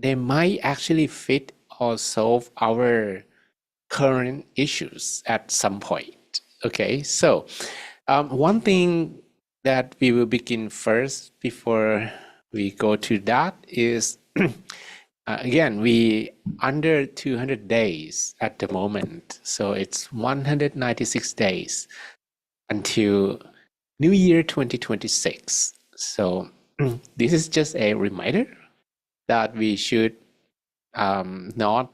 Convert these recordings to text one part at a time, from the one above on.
they might actually fit or solve our current issues at some point. Okay, so one thing that we will begin first before we go to that is again, we under 200 days at the moment. So it's 196 days until New Year 2026. So this is just a reminder that we should not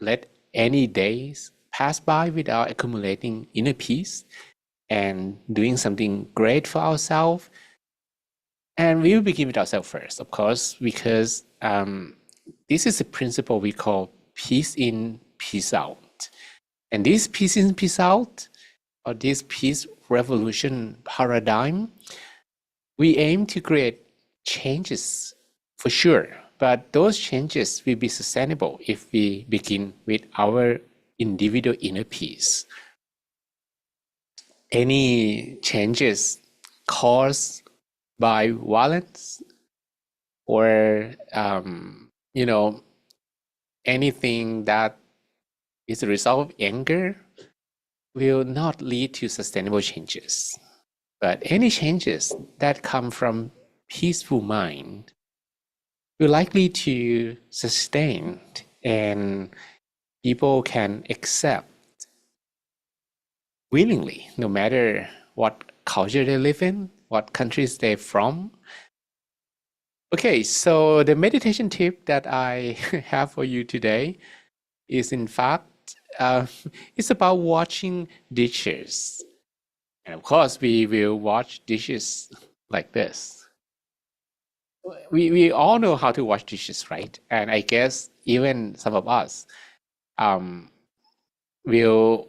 let any days pass by without accumulating inner peace and doing something great for ourselves. And we will begin with ourselves first, of course, because this is a principle we call peace in, peace out. And this peace in, peace out, or this peace revolution paradigm, we aim to create changes for sure. But those changes will be sustainable if we begin with our individual inner peace. Any changes caused by violence or anything that is a result of anger will not lead to sustainable changes. But any changes that come from peaceful mind will likely to sustain, and people can accept willingly, no matter what culture they live in, what countries they're from. Okay, so the meditation tip that I have for you today is in fact, it's about washing dishes. And of course, we will wash dishes like this. We all know how to wash dishes, right? And I guess even some of us will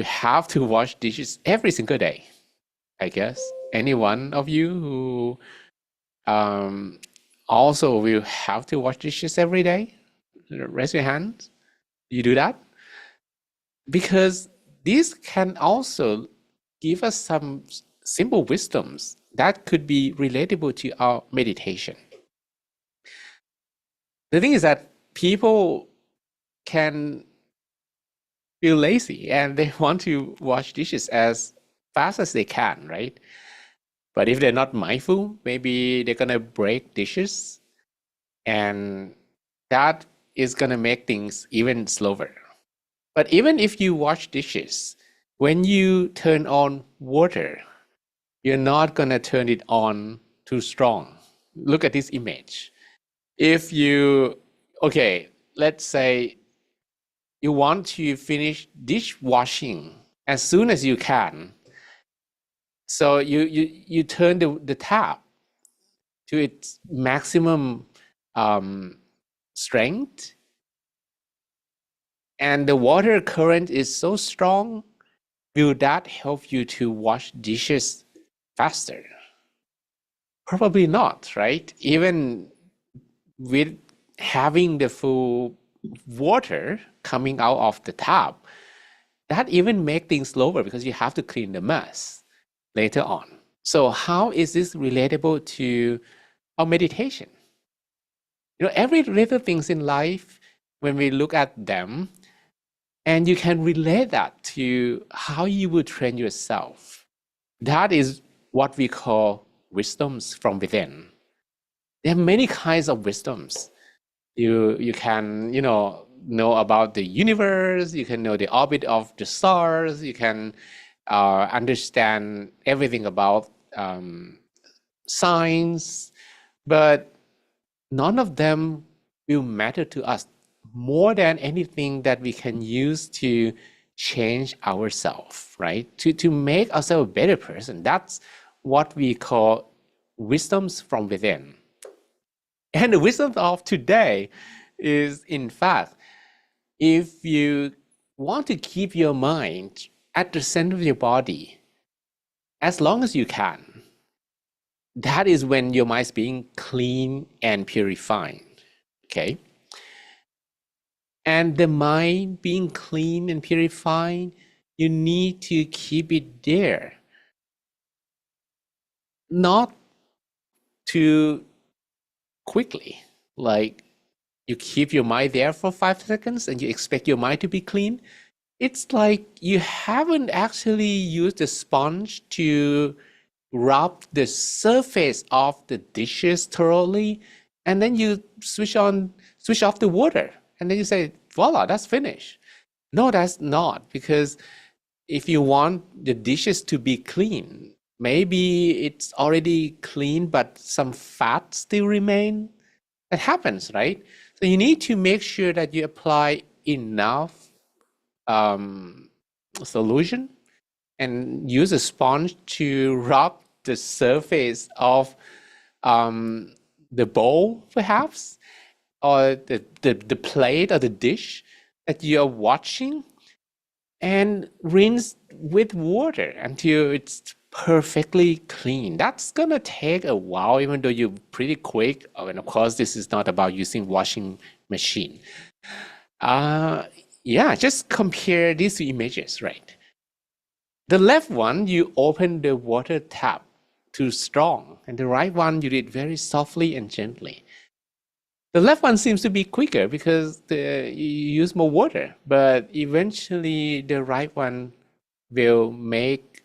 have to wash dishes every single day, I guess. Any one of you who also will have to wash dishes every day? Raise your hand. You do that? Because this can also give us some simple wisdoms that could be relatable to our meditation. The thing is that people can feel lazy and they want to wash dishes as fast as they can, right? But if they're not mindful, maybe they're gonna break dishes, and that is gonna make things even slower. But even if you wash dishes, when you turn on water, you're not gonna turn it on too strong. Look at this image. If you, okay, let's say you want to finish dishwashing as soon as you can. So you turn the tap to its maximum strength, and the water current is so strong. Will that help you to wash dishes faster? Probably not, right? Even with having the full water coming out of the tap, that even make things slower because you have to clean the mess later on. So how is this relatable to our meditation? Every little things in life, when we look at them, and you can relate that to how you would train yourself. That is what we call wisdoms from within. There are many kinds of wisdoms. You can know about the universe. You can know the orbit of the stars. You can understand everything about science, but none of them will matter to us more than anything that we can use to change ourselves, right? To make ourselves a better person. That's what we call wisdoms from within. And the wisdom of today is, in fact, if you want to keep your mind at the center of your body as long as you can, that is when your mind is being clean and purified, okay? And the mind being clean and purified, you need to keep it there. Not too quickly, like you keep your mind there for 5 seconds and you expect your mind to be clean. It's like you haven't actually used the sponge to rub the surface of the dishes thoroughly, and then you switch off the water, and then you say, voila, that's finished. No, that's not, because if you want the dishes to be clean, maybe it's already clean, but some fat still remain. That happens, right? So you need to make sure that you apply enough solution and use a sponge to rub the surface of the bowl, perhaps, or the plate or the dish that you're watching, and rinse with water until it's perfectly clean. That's gonna take a while, even though you're pretty quick. Oh, and of course, this is not about using washing machine. Yeah, just compare these two images, right? The left one, you open the water tap too strong, and the right one, you did very softly and gently. The left one seems to be quicker because you use more water, but eventually the right one will make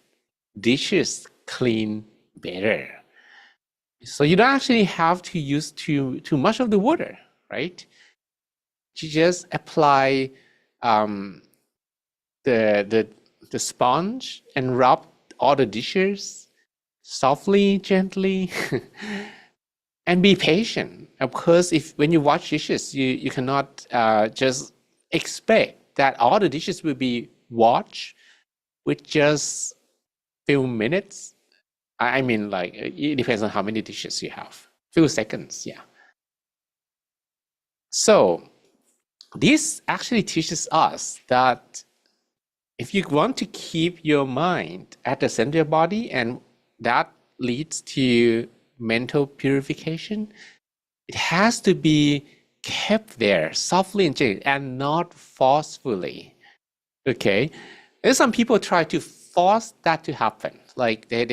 dishes clean better. So you don't actually have to use too much of the water, right? You just apply um, the sponge and rub all the dishes softly, gently, and be patient. Of course, if when you wash dishes, you cannot just expect that all the dishes will be washed with just few minutes. I mean, like it depends on how many dishes you have. Few seconds, yeah. So this actually teaches us that if you want to keep your mind at the center of your body, and that leads to mental purification, it has to be kept there softly and gently and not forcefully. Okay, and some people try to force that to happen, like they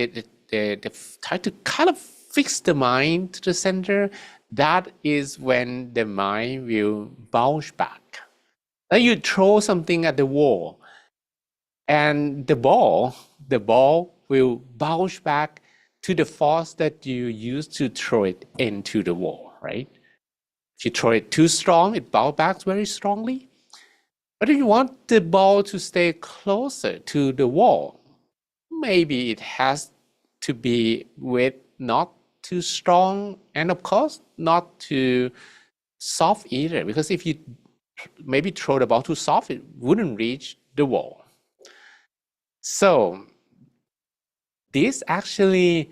try to kind of fix the mind to the center. That is when the mind will bounce back. Then you throw something at the wall, and the ball will bounce back to the force that you used to throw it into the wall, right? If you throw it too strong, it bounces back very strongly. But if you want the ball to stay closer to the wall, maybe it has to be with not too strong, and of course not too soft either, because if you maybe throw the ball too soft, it wouldn't reach the wall. So this actually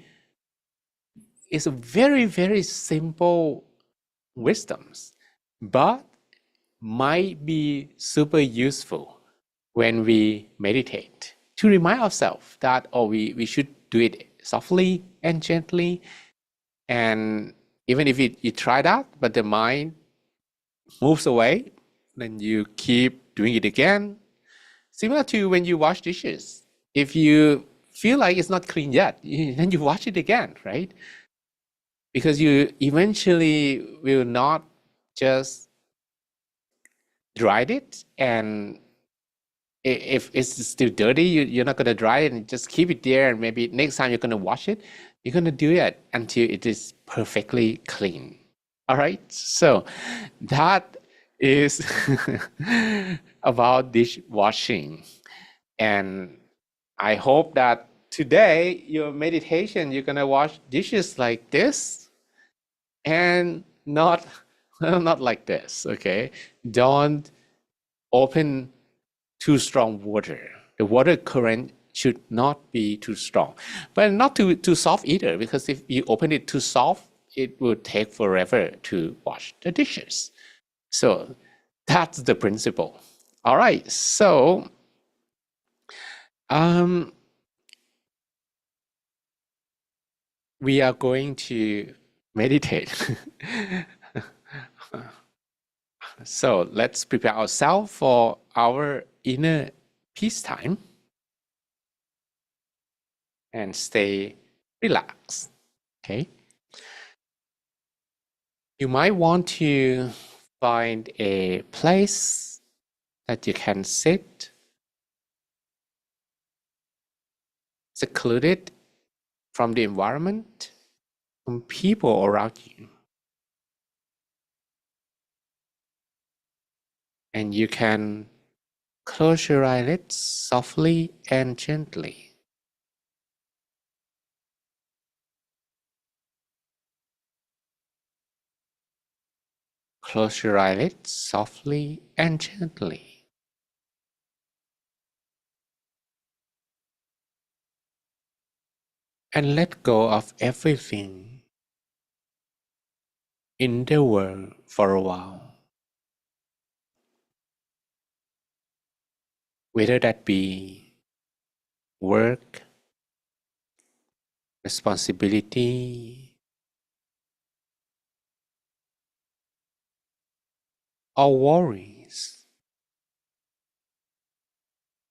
is a very, very simple wisdoms, but might be super useful when we meditate, to remind ourselves that, oh, we should do it softly and gently. And even if you try that, but the mind moves away, then you keep doing it again. Similar to when you wash dishes. If you feel like it's not clean yet, then you wash it again, right? Because you eventually will not just dry it, and if it's still dirty, you're not going to dry it and just keep it there, and maybe next time you're going to wash it, you're going to do it until it is perfectly clean. All right, so that is about dishwashing. And I hope that today your meditation, you're going to wash dishes like this, and not not like this. Okay, don't open too strong water. The water current should not be too strong, but not too soft either, because if you open it too soft, it will take forever to wash the dishes. So that's the principle. All right, so we are going to meditate. So let's prepare ourselves for our inner peace time and stay relaxed. Okay. You might want to find a place that you can sit secluded from the environment, from people around you. And you can close your eyelids softly and gently. Close your eyelids softly and gently. And let go of everything in the world for a while. Whether that be work, responsibility, or worries,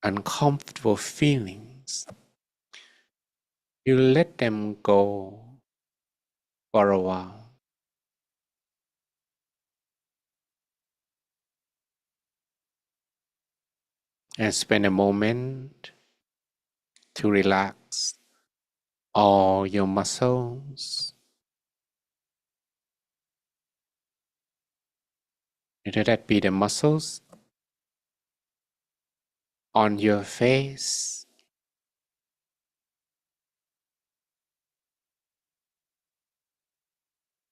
uncomfortable feelings. You let them go for a while and spend a moment to relax all your muscles, whether that be the muscles on your face,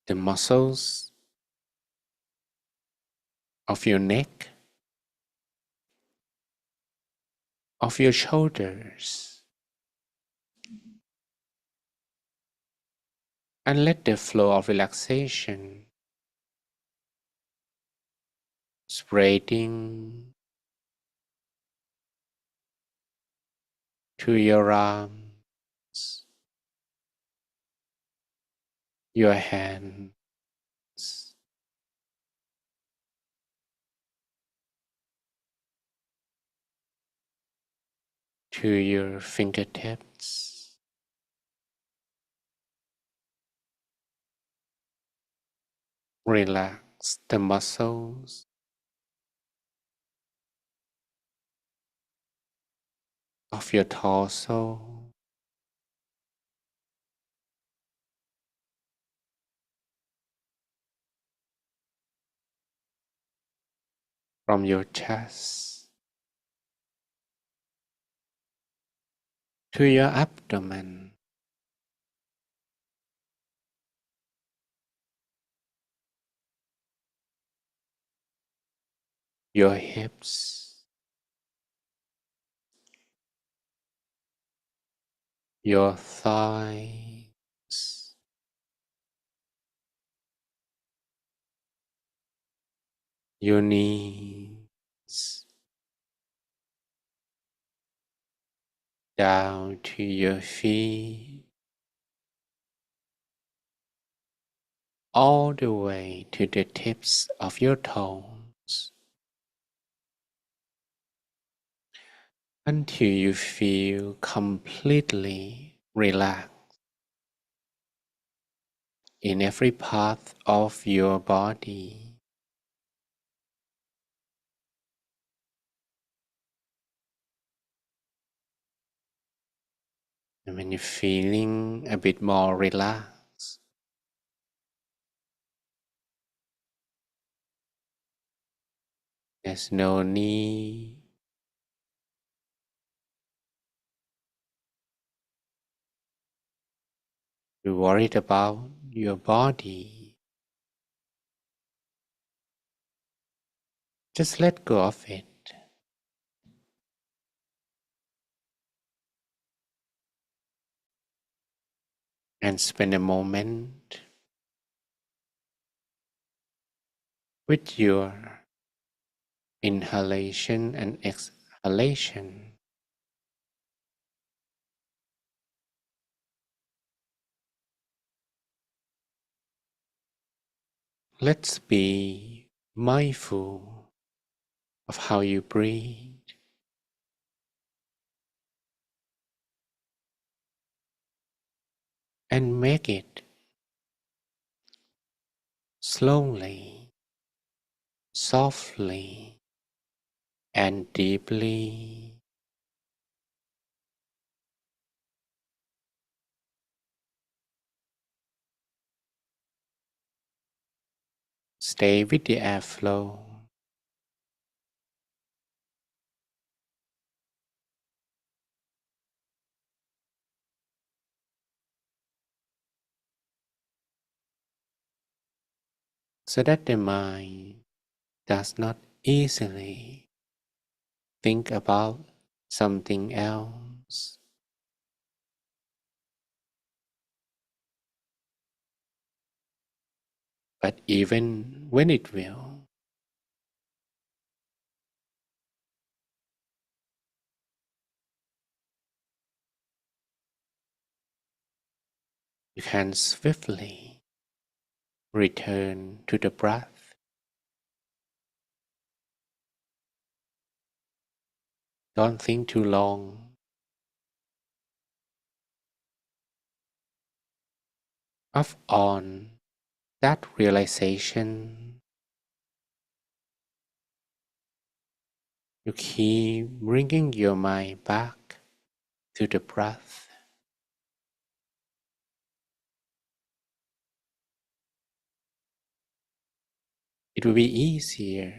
the muscles of your neck, of your shoulders, and let the flow of relaxation spreading to your arms, your hands, to your fingertips, relax the muscles of your torso, from your chest to your abdomen, your hips, your thighs, your knees, down to your feet, all the way to the tips of your toes, until you feel completely relaxed in every part of your body. And when you're feeling a bit more relaxed, there's no need to worry about your body. Just let go of it and spend a moment with your inhalation and exhalation. Let's be mindful of how you breathe and make it slowly, softly, and deeply. Stay with the airflow. So that the mind does not easily think about something else, but even when it will, you can swiftly return to the breath. Don't think too long. Off on that realization, you keep bringing your mind back to the breath. It will be easier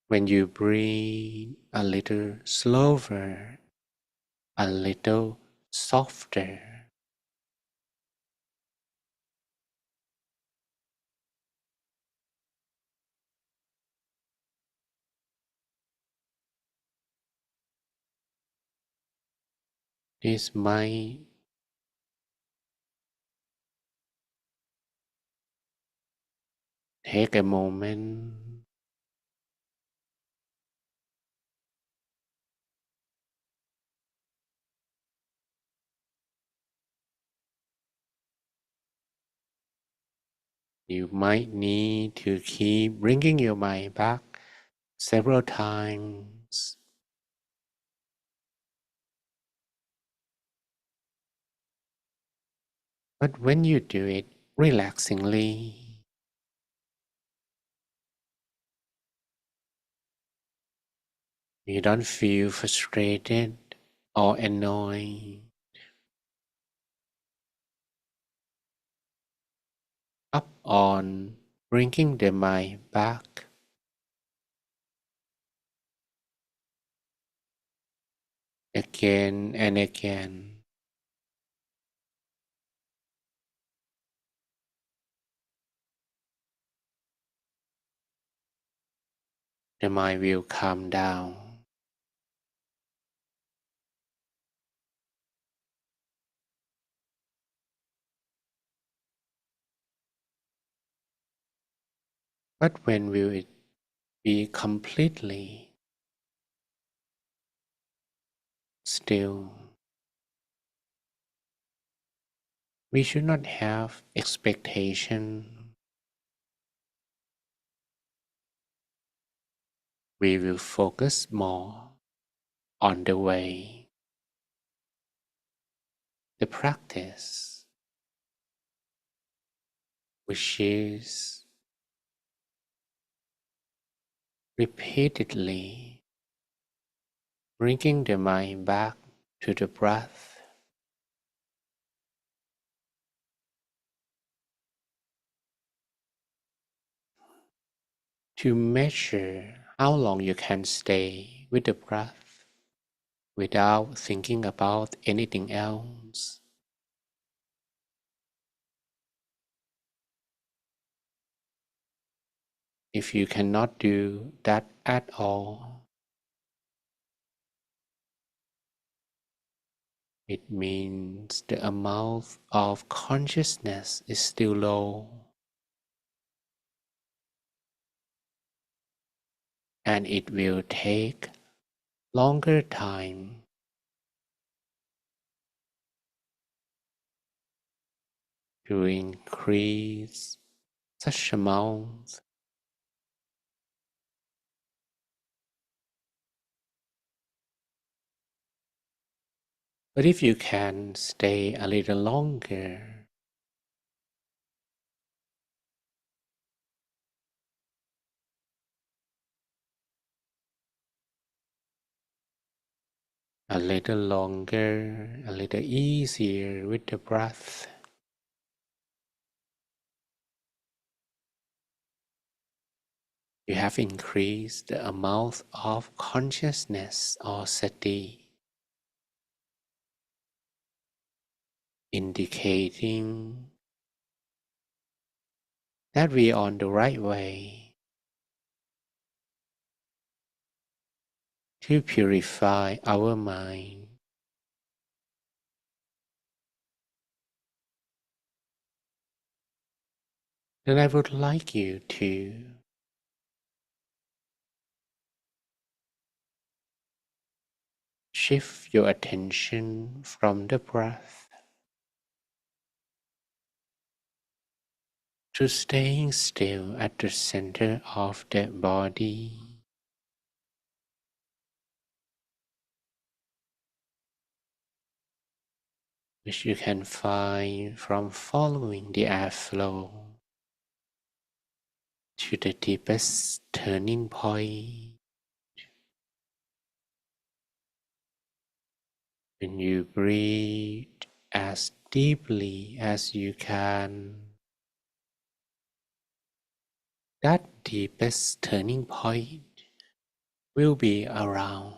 when you breathe a little slower, a little softer. This might take a moment. You might need to keep bringing your mind back several times. But when you do it relaxingly, you don't feel frustrated or annoyed. Up on bringing the mind back again and again. The mind will calm down. But when will it be completely still? We should not have expectation. We will focus more on the way, the practice, which is repeatedly bringing the mind back to the breath. To measure how long you can stay with the breath without thinking about anything else. If you cannot do that at all, it means the amount of consciousness is still low, and it will take longer time to increase such amount. But if you can stay a little longer, a little longer, a little easier with the breath, you have increased the amount of consciousness or sati, indicating that we are on the right way to purify our mind. Then I would like you to shift your attention from the breath to staying still at the center of the body, which you can find from following the airflow to the deepest turning point. When you breathe as deeply as you can, that deepest turning point will be around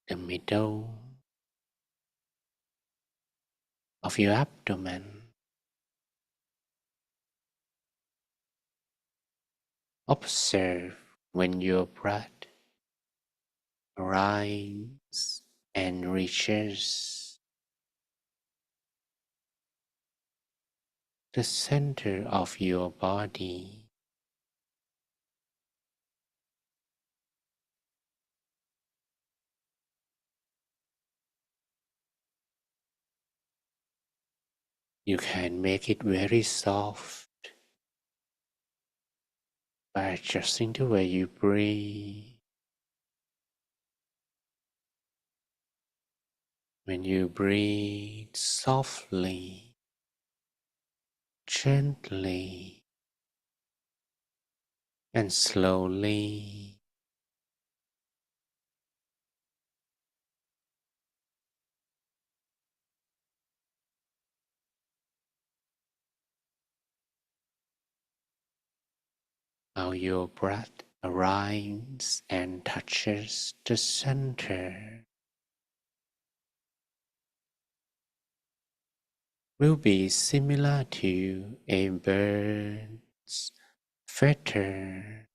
the middle of your abdomen. Observe when your breath rises and reaches the center of your body. You can make it very soft by adjusting the way you breathe. When you breathe softly, gently, and slowly, how your breath arrives and touches the center will be similar to a bird's feather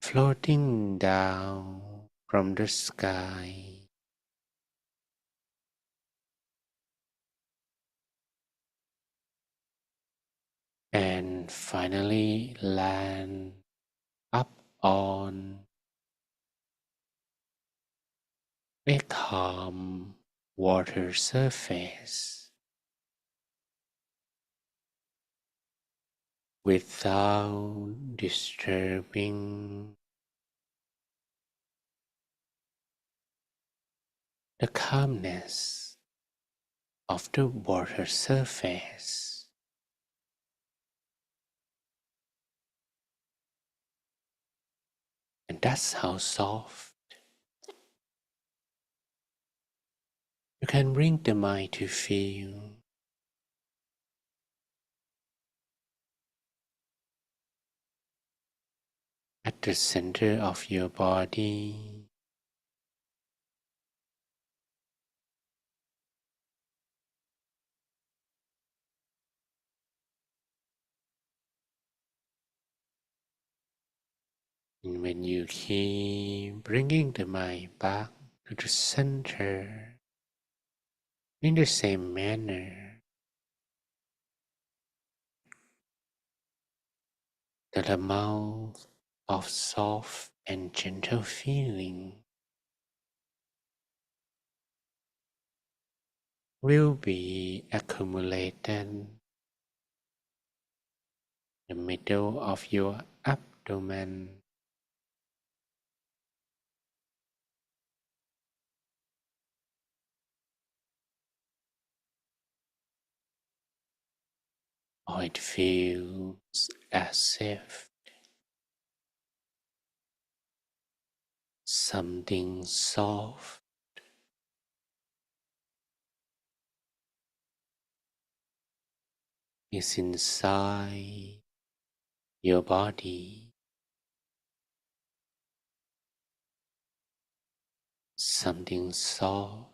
floating down from the sky and finally land up on a calm water surface without disturbing the calmness of the water surface. And that's how soft you can bring the mind to feel at the center of your body. And when you keep bringing the mind back to the center in the same manner, that amount of soft and gentle feeling will be accumulated in the middle of your abdomen, or it feels as if something soft is inside your body, something soft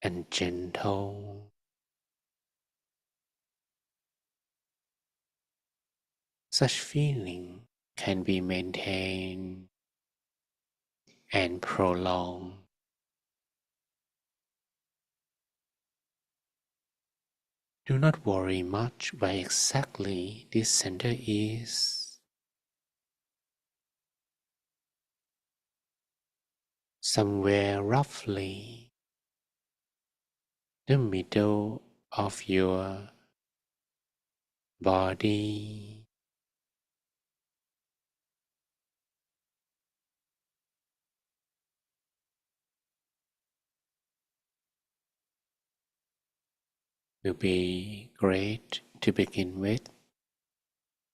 and gentle. Such feeling can be maintained and prolonged. Do not worry much where exactly this center is. Somewhere roughly the middle of your body, will be great to begin with,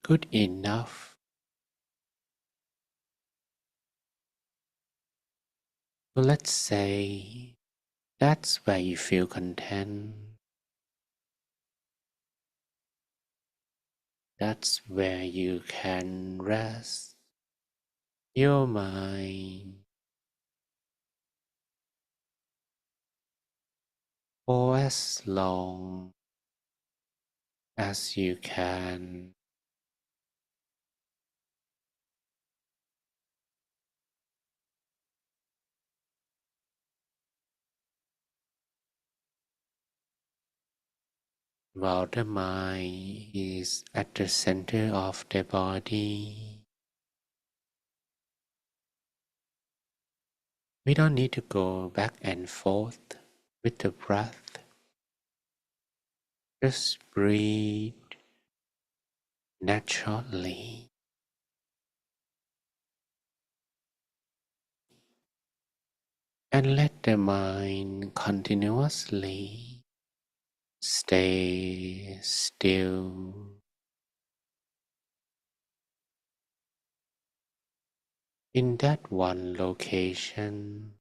good enough. So let's say that's where you feel content, that's where you can rest your mind for as long as you can. While the mind is at the center of the body, we don't need to go back and forth with the breath. Just breathe naturally and let the mind continuously stay still in that one location.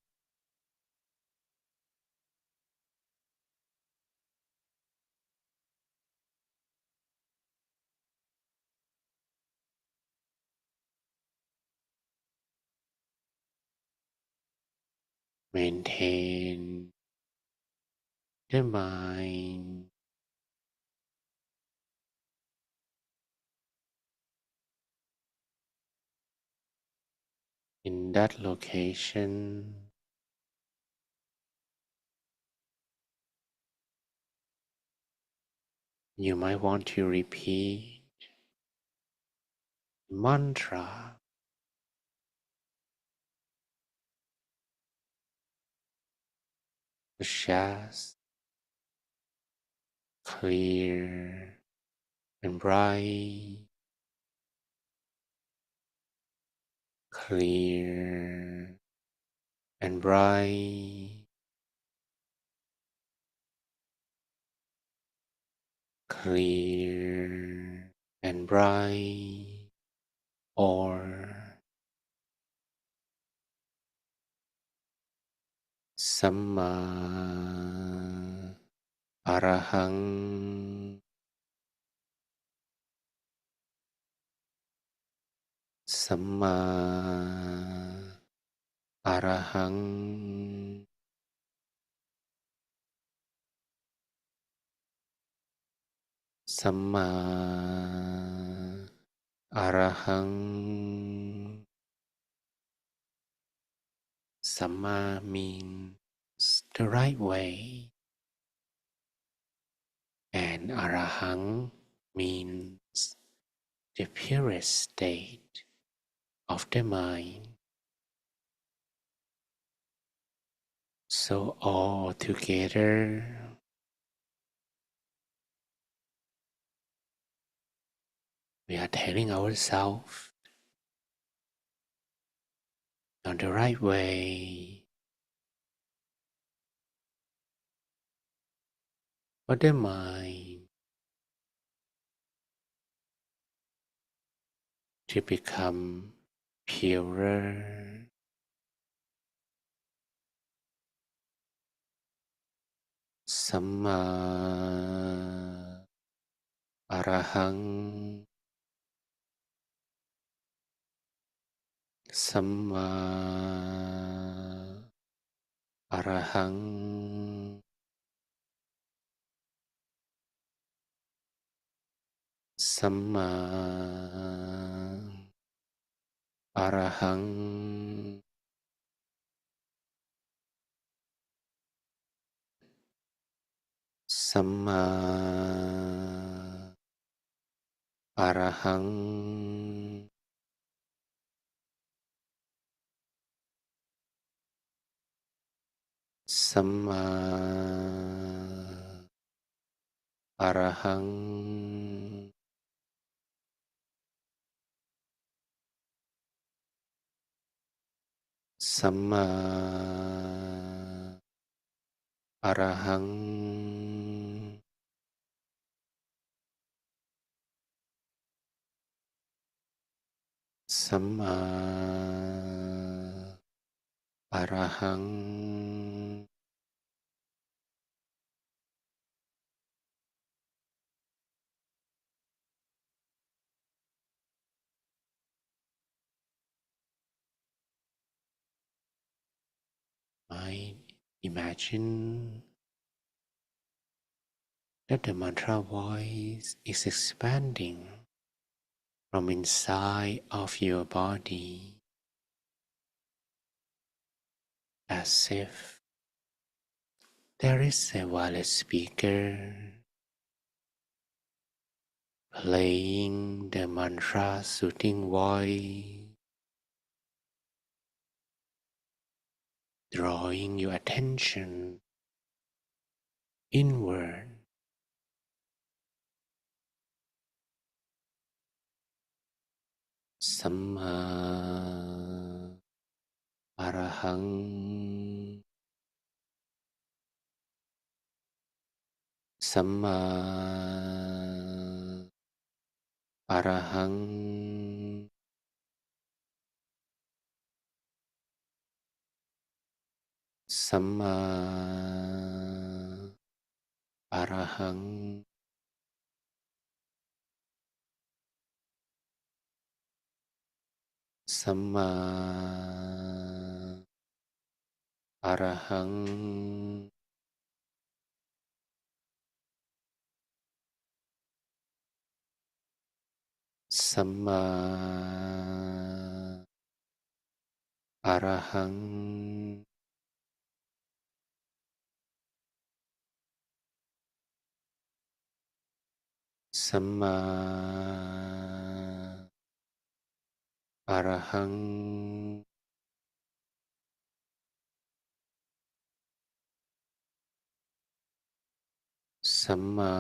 Maintain the mind in that location. You might want to repeat mantra, such as clear and bright, clear and bright, clear and bright, or Samma Arahang, Samma Arahang, Samma Arahang. Samma means the right way, and Arahang means the purest state of the mind. So all together, we are telling ourselves on the right way, for the mind to become purer, Samma Arahang, Samma Arahang, Samma Arahang, Samma Arahang, Samma Arahang, Samma Arahang, Samma Arahang. I imagine that the mantra voice is expanding from inside of your body as if there is a wireless speaker playing the mantra soothing voice, drawing your attention inward. Samma Arahang, Samma Arahang, Samma Arahang, Samma Arahang, Samma Arahang, Samma Arahang, Samma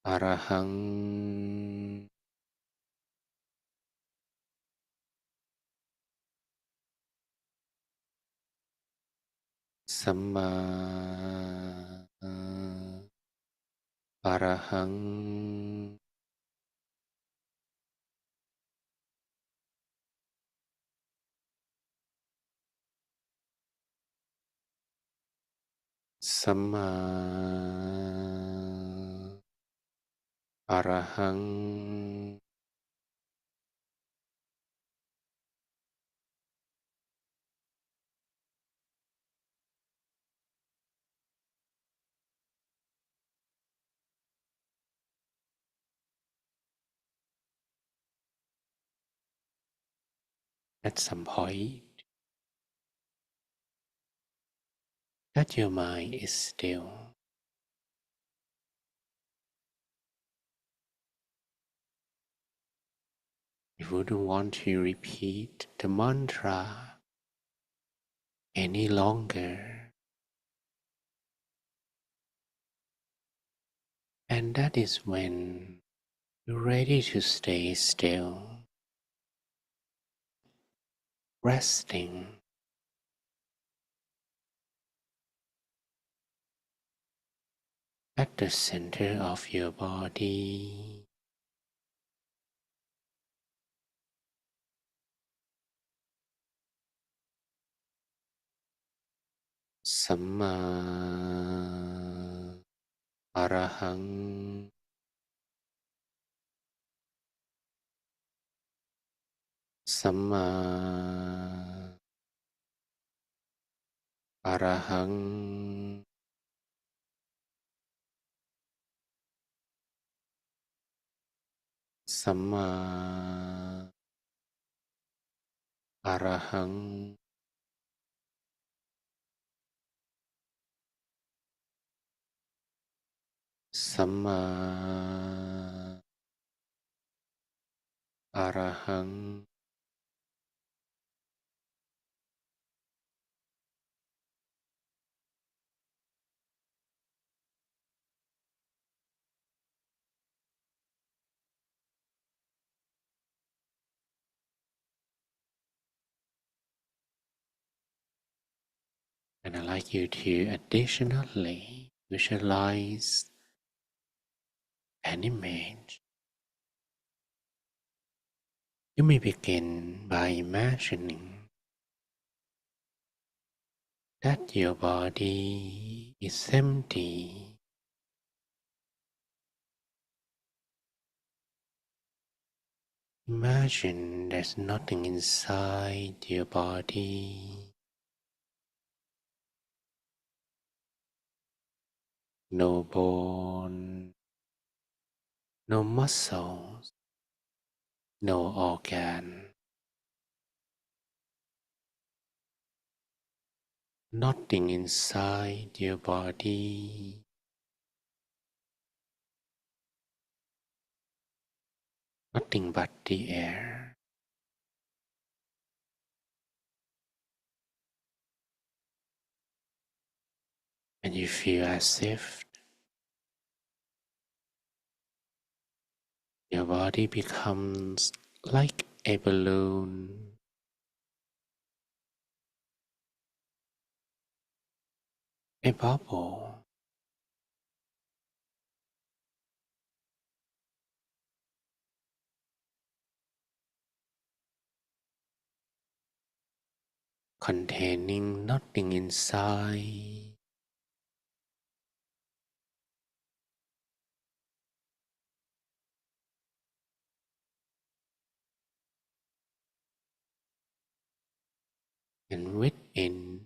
Arahang, Samma Arahang, Samma Arahang. At some point, that your mind is still. You wouldn't want to repeat the mantra any longer. And that is when you're ready to stay still, resting, at the center of your body. Samma Arahang. Samma Arahang. Samma Arahang. Samma Arahang. And I'd like you to additionally visualize an image. You may begin by imagining that your body is empty. Imagine there's nothing inside your body. No bone, no muscles, no organ. Nothing inside your body. Nothing but the air. And you feel as if your body becomes like a balloon, a bubble, containing nothing inside. And within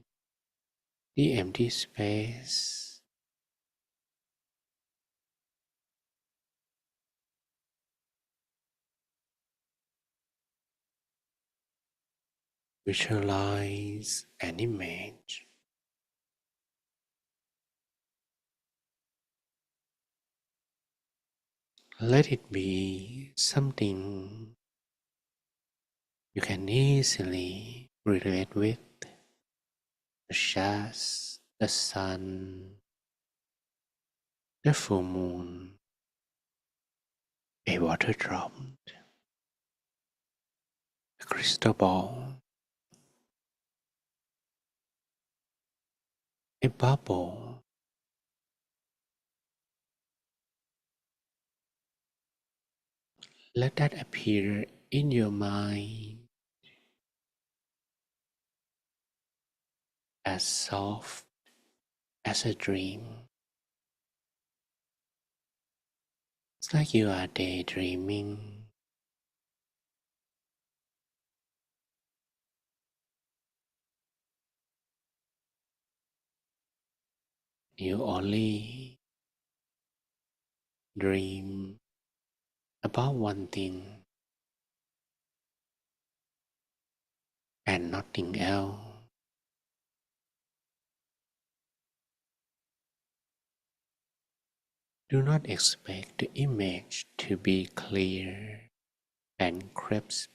the empty space, visualize an image. Let it be something you can easily relate with, such as the sun, the full moon, a water drop, a crystal ball, a bubble. Let that appear in your mind as soft as a dream. It's like you are daydreaming. You only dream about one thing and nothing else. Do not expect the image to be clear and crisp.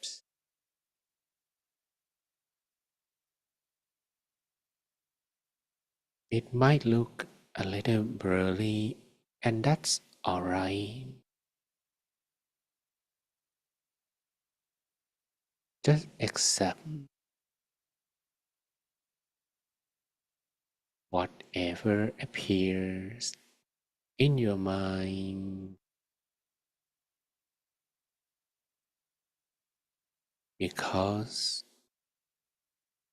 It might look a little blurry, and that's alright. Just accept whatever appears in your mind, because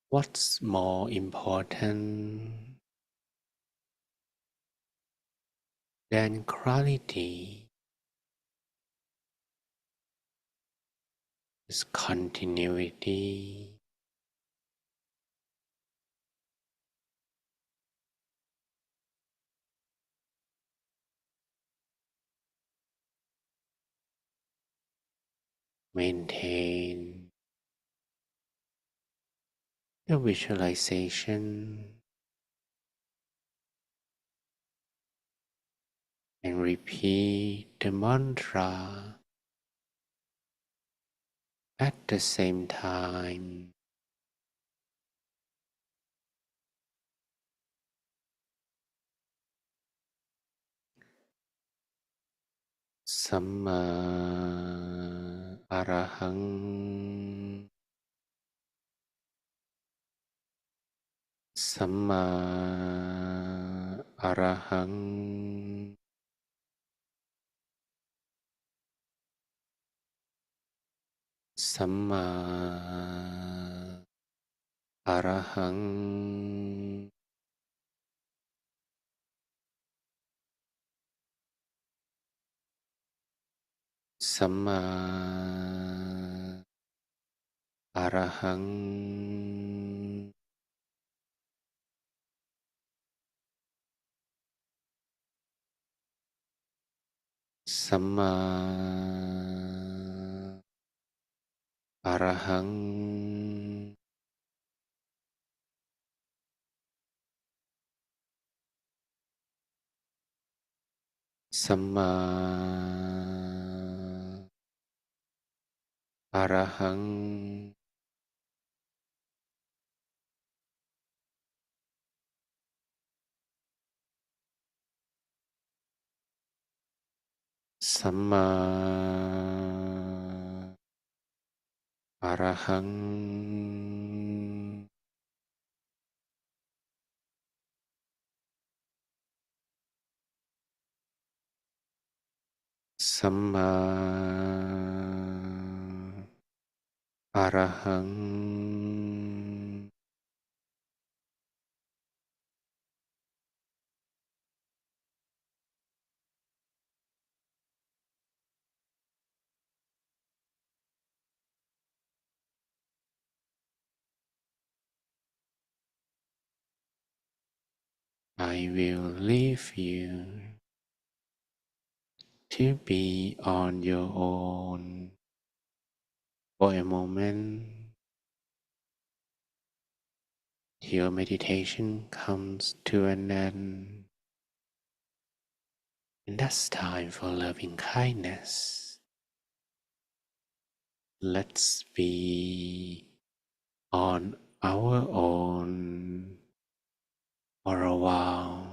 what's more important than quality is continuity. Maintain the visualization and repeat the mantra at the same time. Samma Arahang, Samma Arahang, Samma Arahang, Samma Arahang, Samma Arahang, Samma Arahang, Samma Arahang. Samma Arahang. I will leave you to be on your own for a moment till meditation comes to an end. And that's time for loving kindness. Let's be on our own for a while.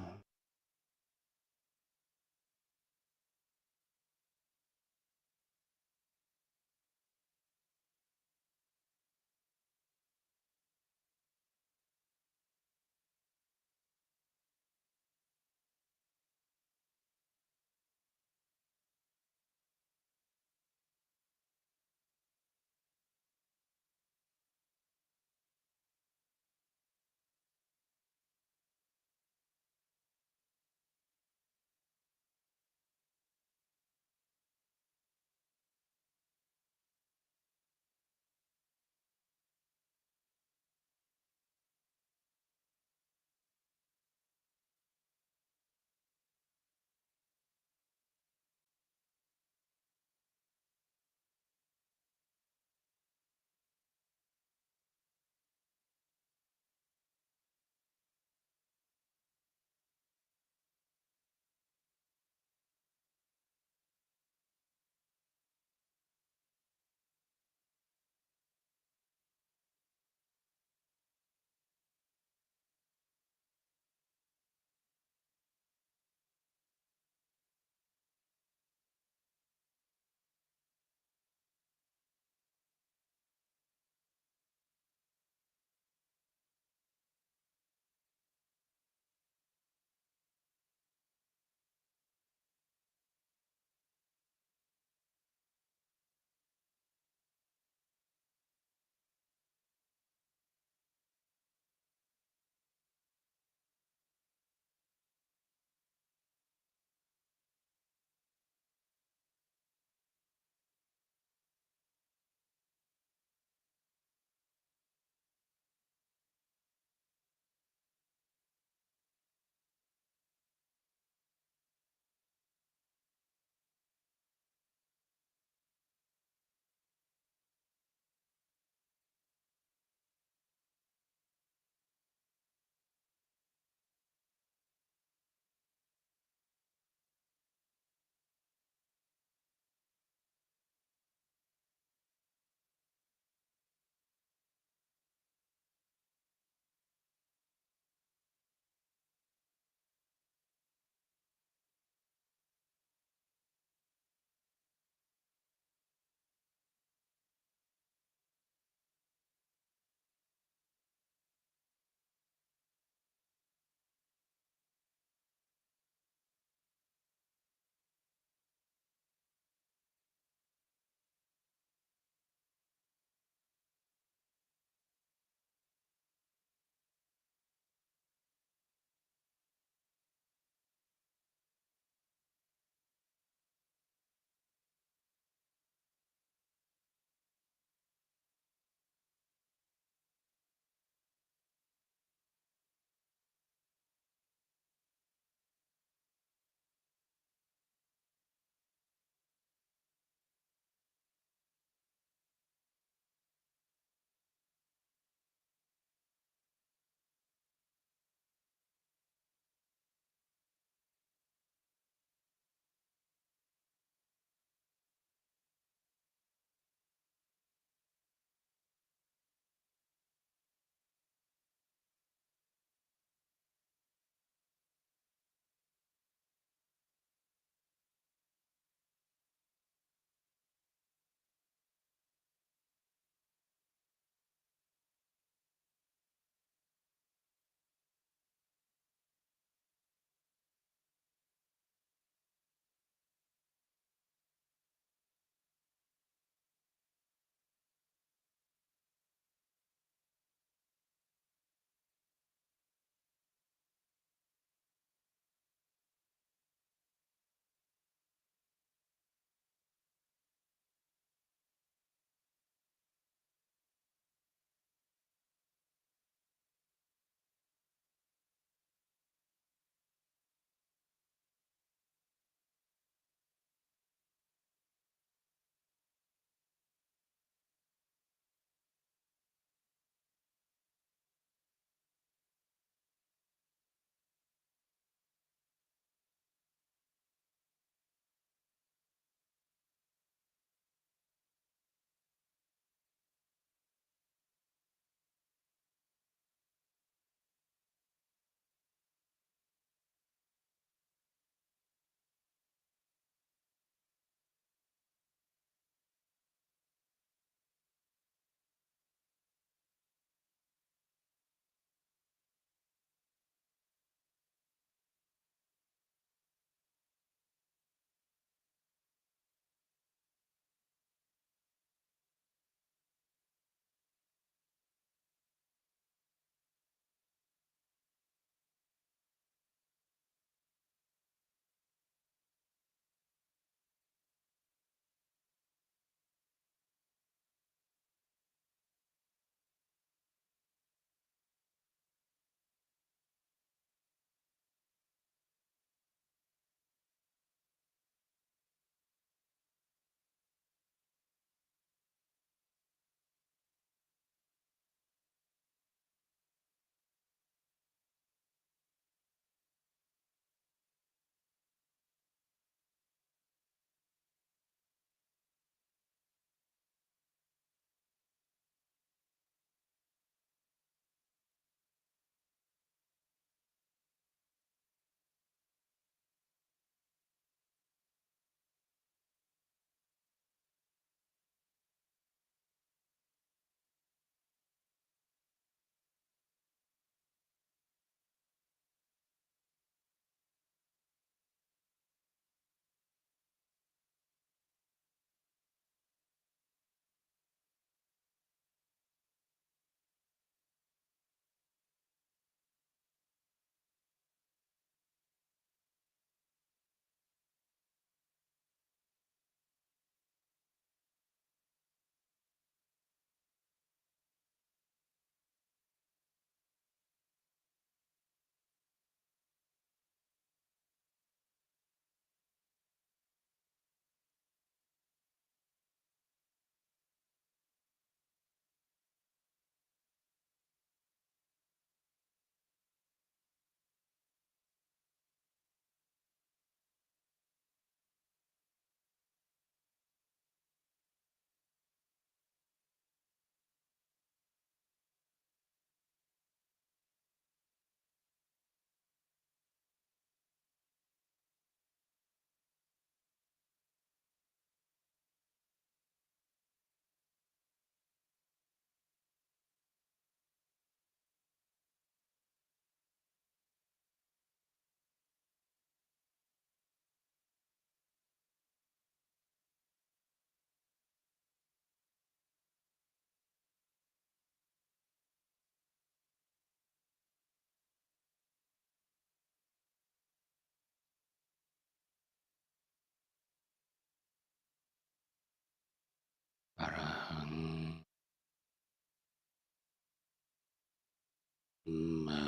มา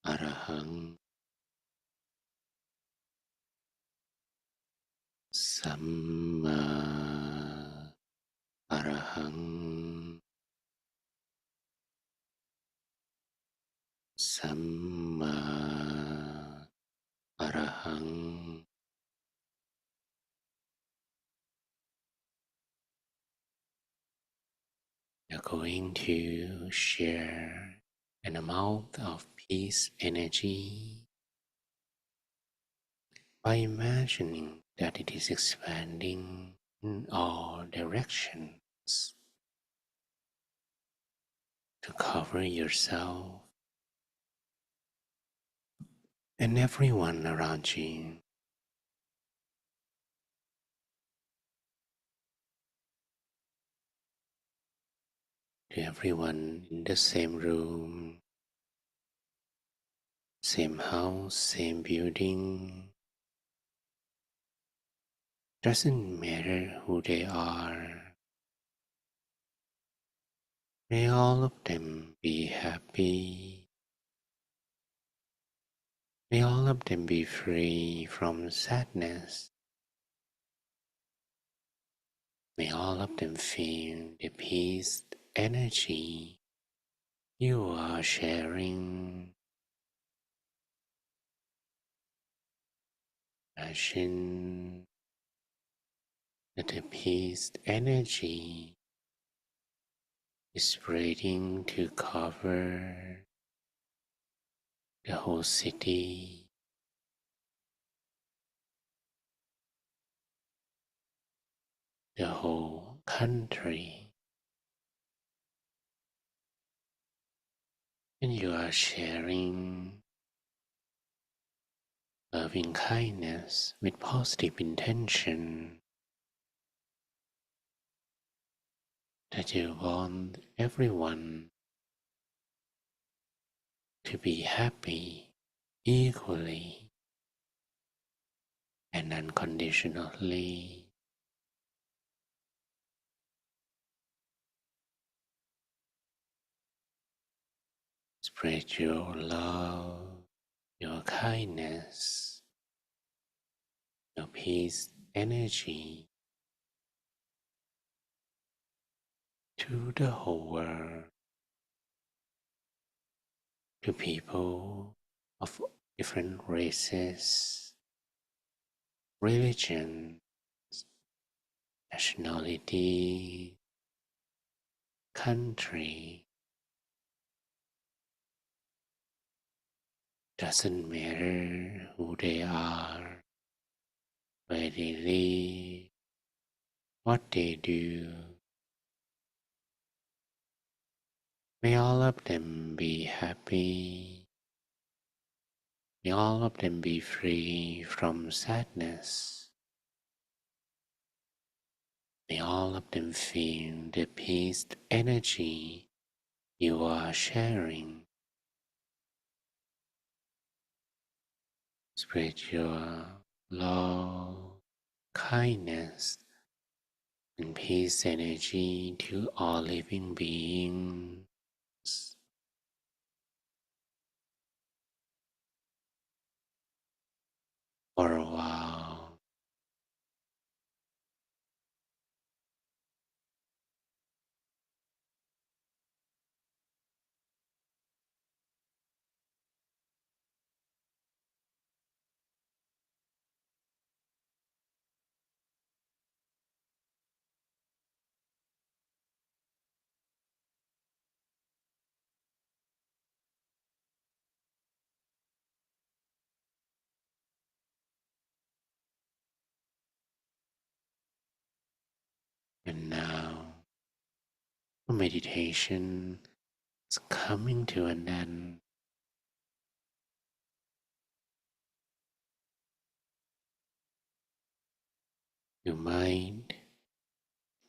อะระหังสัมมาอะระหังสัมมาอะระหัง You're going to share an amount of peace energy by imagining that it is expanding in all directions to cover yourself and everyone around you, to everyone in the same room, same house, same building. Doesn't matter who they are. May all of them be happy. May all of them be free from sadness. May all of them feel the peace energy you are sharing. Imagine that the peace energy is spreading to cover the whole city, the whole country, and you are sharing loving kindness with positive intention that you want everyone to be happy equally and unconditionally. Spread your love, your kindness, your peace energy to the whole world, to people of different races, religions, nationality, country. Doesn't matter who they are, where they live, what they do. May all of them be happy. May all of them be free from sadness. May all of them feel the peace energy you are sharing. Spread your love, kindness, and peace energy to all living beings. For a while, and now the meditation is coming to an end. You might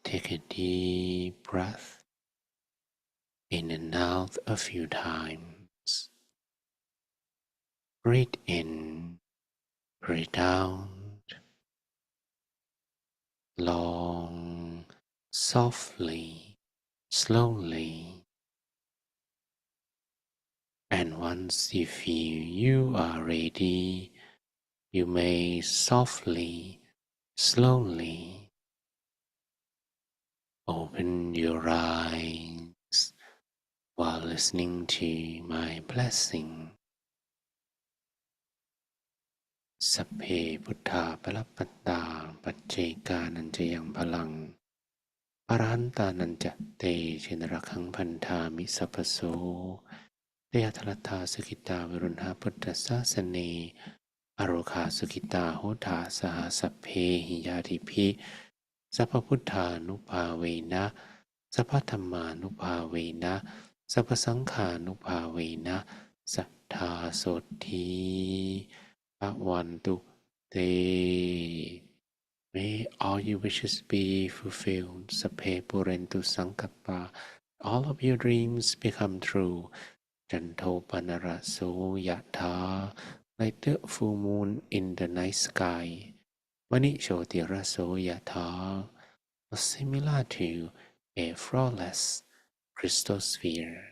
take a deep breath in and out a few times. Breathe in, breathe out, long, softly, slowly. once you feel you are ready, you may softly, slowly open your eyes while listening to my blessing. Sapphe Buddha Palapatta Pacchekanan Palang Parantananja Te Chinrakang Pantami Sapaso Deyatalata Sukita Virunha Buddha Sasane Aroka Sukita Hota Saha Sapphe Hiyadipi Sappaputta Nupavena Sappathamma Nupavena Sappasangha Nupavena Sattha Soti Bhagwantu Te. May all your wishes be fulfilled. Sapphe Purentu Sankappa. All of your dreams become true. Janto Panaraso Yatha. Like the full moon in the night sky. Manishotiraso Yatha. Similar to a flawless crystal sphere.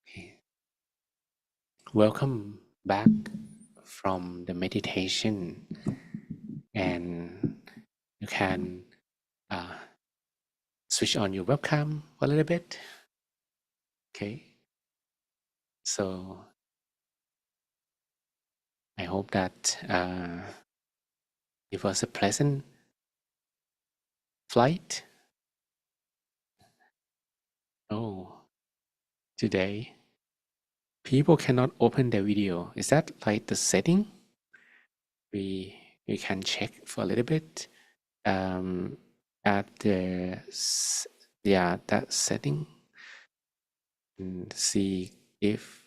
Okay. Welcome back from the meditation, and you can switch on your webcam a little bit. Okay, so I hope that it was a pleasant flight. Oh, today people cannot open their video. Is that like the setting? We can check for a little bit at the that setting and see if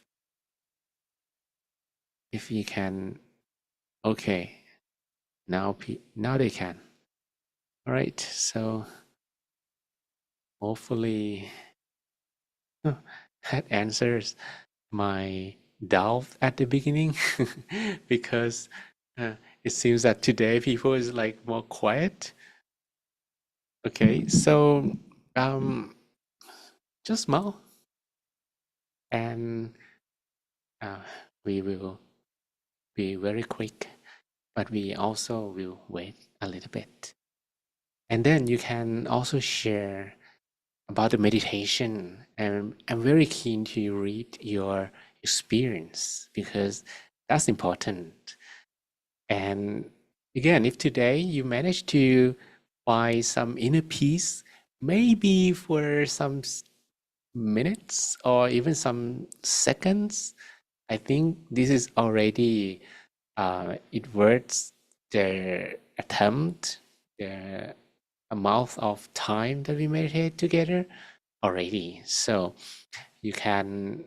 you can. Okay, now they can. All right, so hopefully that answers my doubt at the beginning because it seems that today people is like more quiet. Okay, so just smile and we will be very quick, but we also will wait a little bit. And then you can also share about the meditation. And I'm very keen to read your experience because that's important. And again, if today you manage to find some inner peace, maybe for some minutes or even some seconds, I think this is already it worth the attempt, the amount of time that we meditate together already. So you can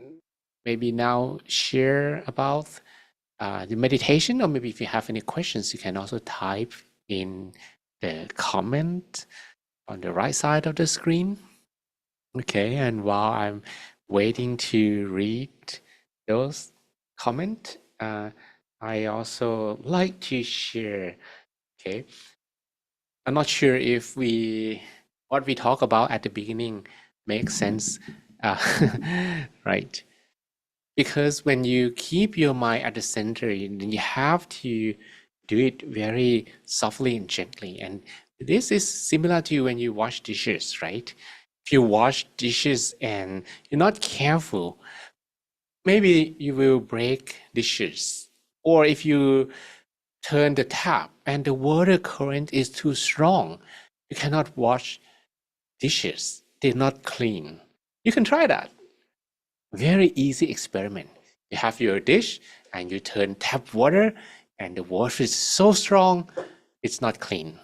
maybe now share about the meditation, or maybe if you have any questions, you can also type in the comment on the right side of the screen. Okay, and while I'm waiting to read those comments, I also like to share. Okay, I'm not sure if what we talk about at the beginning makes sense, right? Because when you keep your mind at the center, you have to do it very softly and gently. And this is similar to when you wash dishes, right? If you wash dishes and you're not careful, maybe you will break dishes. Or if you turn the tap and the water current is too strong, you cannot wash dishes. They're not clean. You can try that. Very easy experiment. You have your dish and you turn tap water and the water is so strong, it's not clean.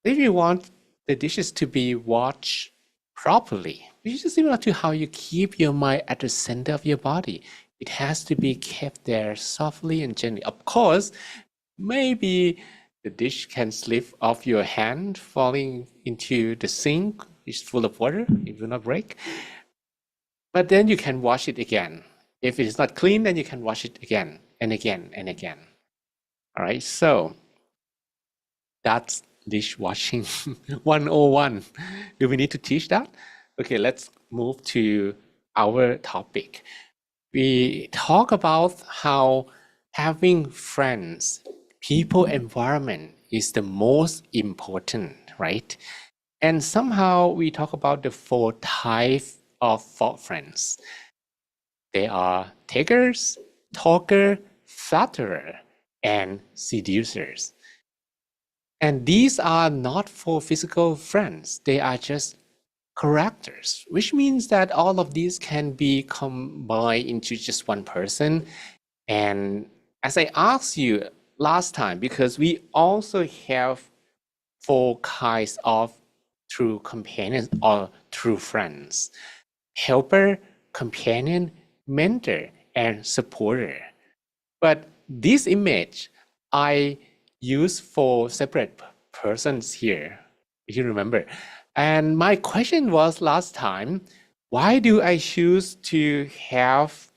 If you want the dishes to be washed properly, which is similar to how you keep your mind at the center of your body, it has to be kept there softly and gently. Of course, maybe the dish can slip off your hand, falling into the sink. It's full of water. It will not break. But then you can wash it again. If it is not clean, then you can wash it again and again and again. All right. So that's dishwashing 101. Do we need to teach that? Okay, let's move to our topic. We talk about how having friends, people, environment is the most important, right? And somehow we talk about the four types of fault friends. They are takers, talker, flatterer, and seducers. And these are not for physical friends. They are just characters, which means that all of these can be combined into just one person. And as I asked you last time, because we also have four kinds of true companions or true friends: helper, companion, mentor, and supporter. But this image I use for separate persons here, if you remember. And my question was last time, why do I choose to have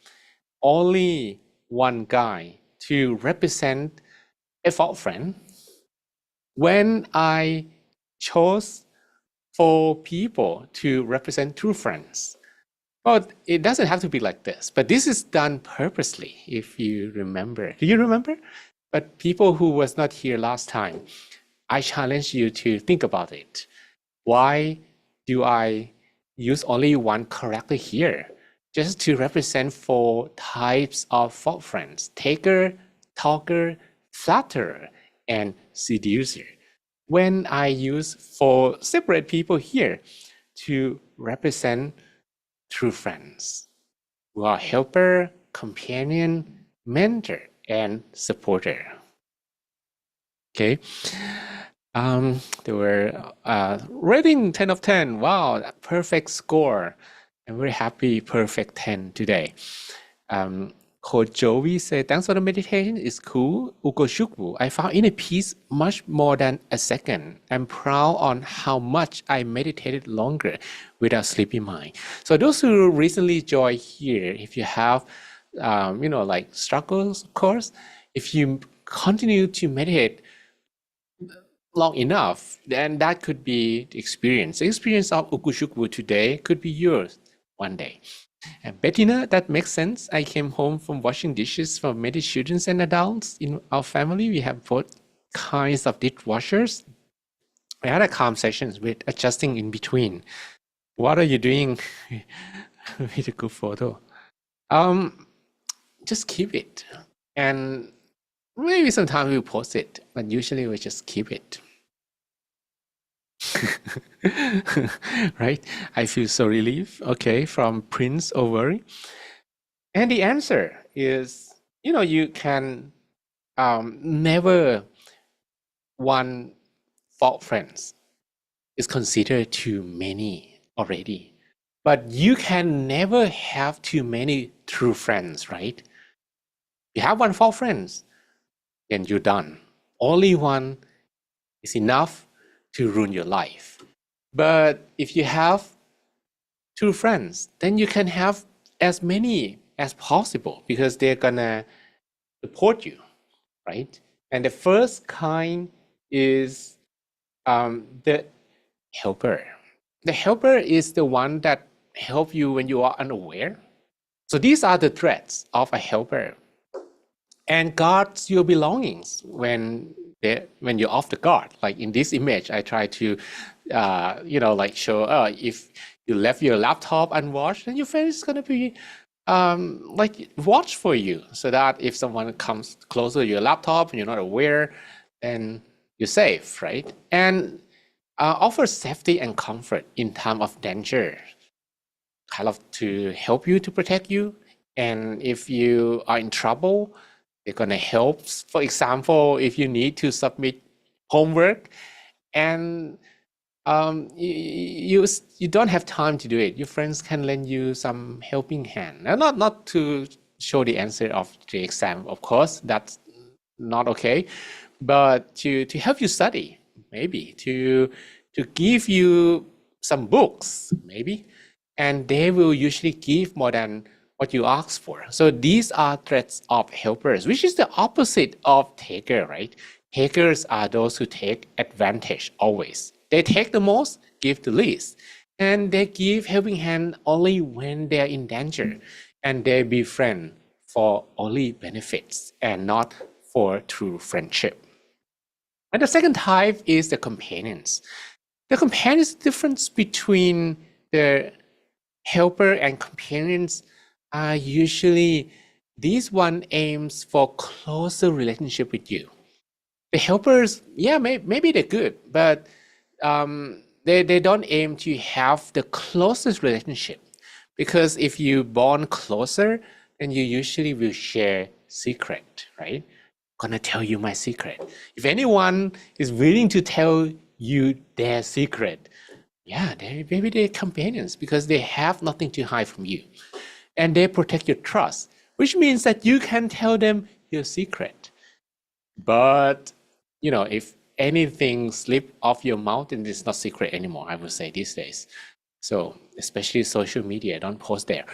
only one guy to represent a fault friend when I chose for people to represent true friends? Well, it doesn't have to be like this, but this is done purposely, if you remember. Do you remember? But people who was not here last time, I challenge you to think about it. Why do I use only one character here? Just to represent four types of fault friends: taker, talker, flatterer, and seducer. When I use four separate people here to represent true friends who are helper, companion, mentor, and supporter. Okay. They were rating 10 of 10. Wow, perfect score. I'm very happy, perfect 10 today. Coach Joey said, thanks for the meditation. It's cool. Ugo Shukwu, I found in a piece much more than a second. I'm proud on how much I meditated longer without sleepy mind. So those who recently joined here, if you have, like struggles, of course, if you continue to meditate long enough, then that could be the experience. The experience of Ukushukwu today could be yours one day. And Bettina, that makes sense. I came home from washing dishes for many children and adults in our family. We have both kinds of dishwashers. I had a calm sessions with adjusting in between. What are you doing with a good photo? Just keep it. And maybe sometimes we post it, but usually we just keep it. Right? I feel so relieved. Okay, from Prince Over. And the answer is, you can never one fault friends is considered too many already. But you can never have too many true friends, right? You have one fault friends, then you're done. Only one is enough to ruin your life. But if you have true friends, then you can have as many as possible because they're gonna support you, right? And the first kind is the helper. The helper is the one that help you when you are unaware. So these are the threats of a helper, and guards your belongings when you're off the guard. Like in this image, I try to, show if you left your laptop unwashed, then your friend is gonna be watch for you, so that if someone comes closer to your laptop and you're not aware, then you're safe, right? And offer safety and comfort in time of danger, kind of to help you, to protect you. And if you are in trouble, they're gonna help. For example, if you need to submit homework and you don't have time to do it, your friends can lend you some helping hand. And not to show the answer of the exam, of course, that's not okay, but to help you study, maybe to give you some books, maybe, and they will usually give more than what you ask for. So these are threats of helpers, which is the opposite of taker, right? Takers are those who take advantage always. They take the most, give the least. and they give helping hand only when they are in danger, and they befriend for only benefits and not for true friendship. And the second type is the companions. The companions, difference between the helper and companions are usually this one aims for closer relationship with you. The helpers, yeah, maybe they're good, but they don't aim to have the closest relationship, because if you bond closer, then you usually will share secret, right? Gonna tell you my secret. If anyone is willing to tell you their secret, yeah, maybe they're companions because they have nothing to hide from you, and they protect your trust, which means that you can tell them your secret. But if anything slip off your mouth, then it's not secret anymore, I would say these days. So especially social media, don't post there.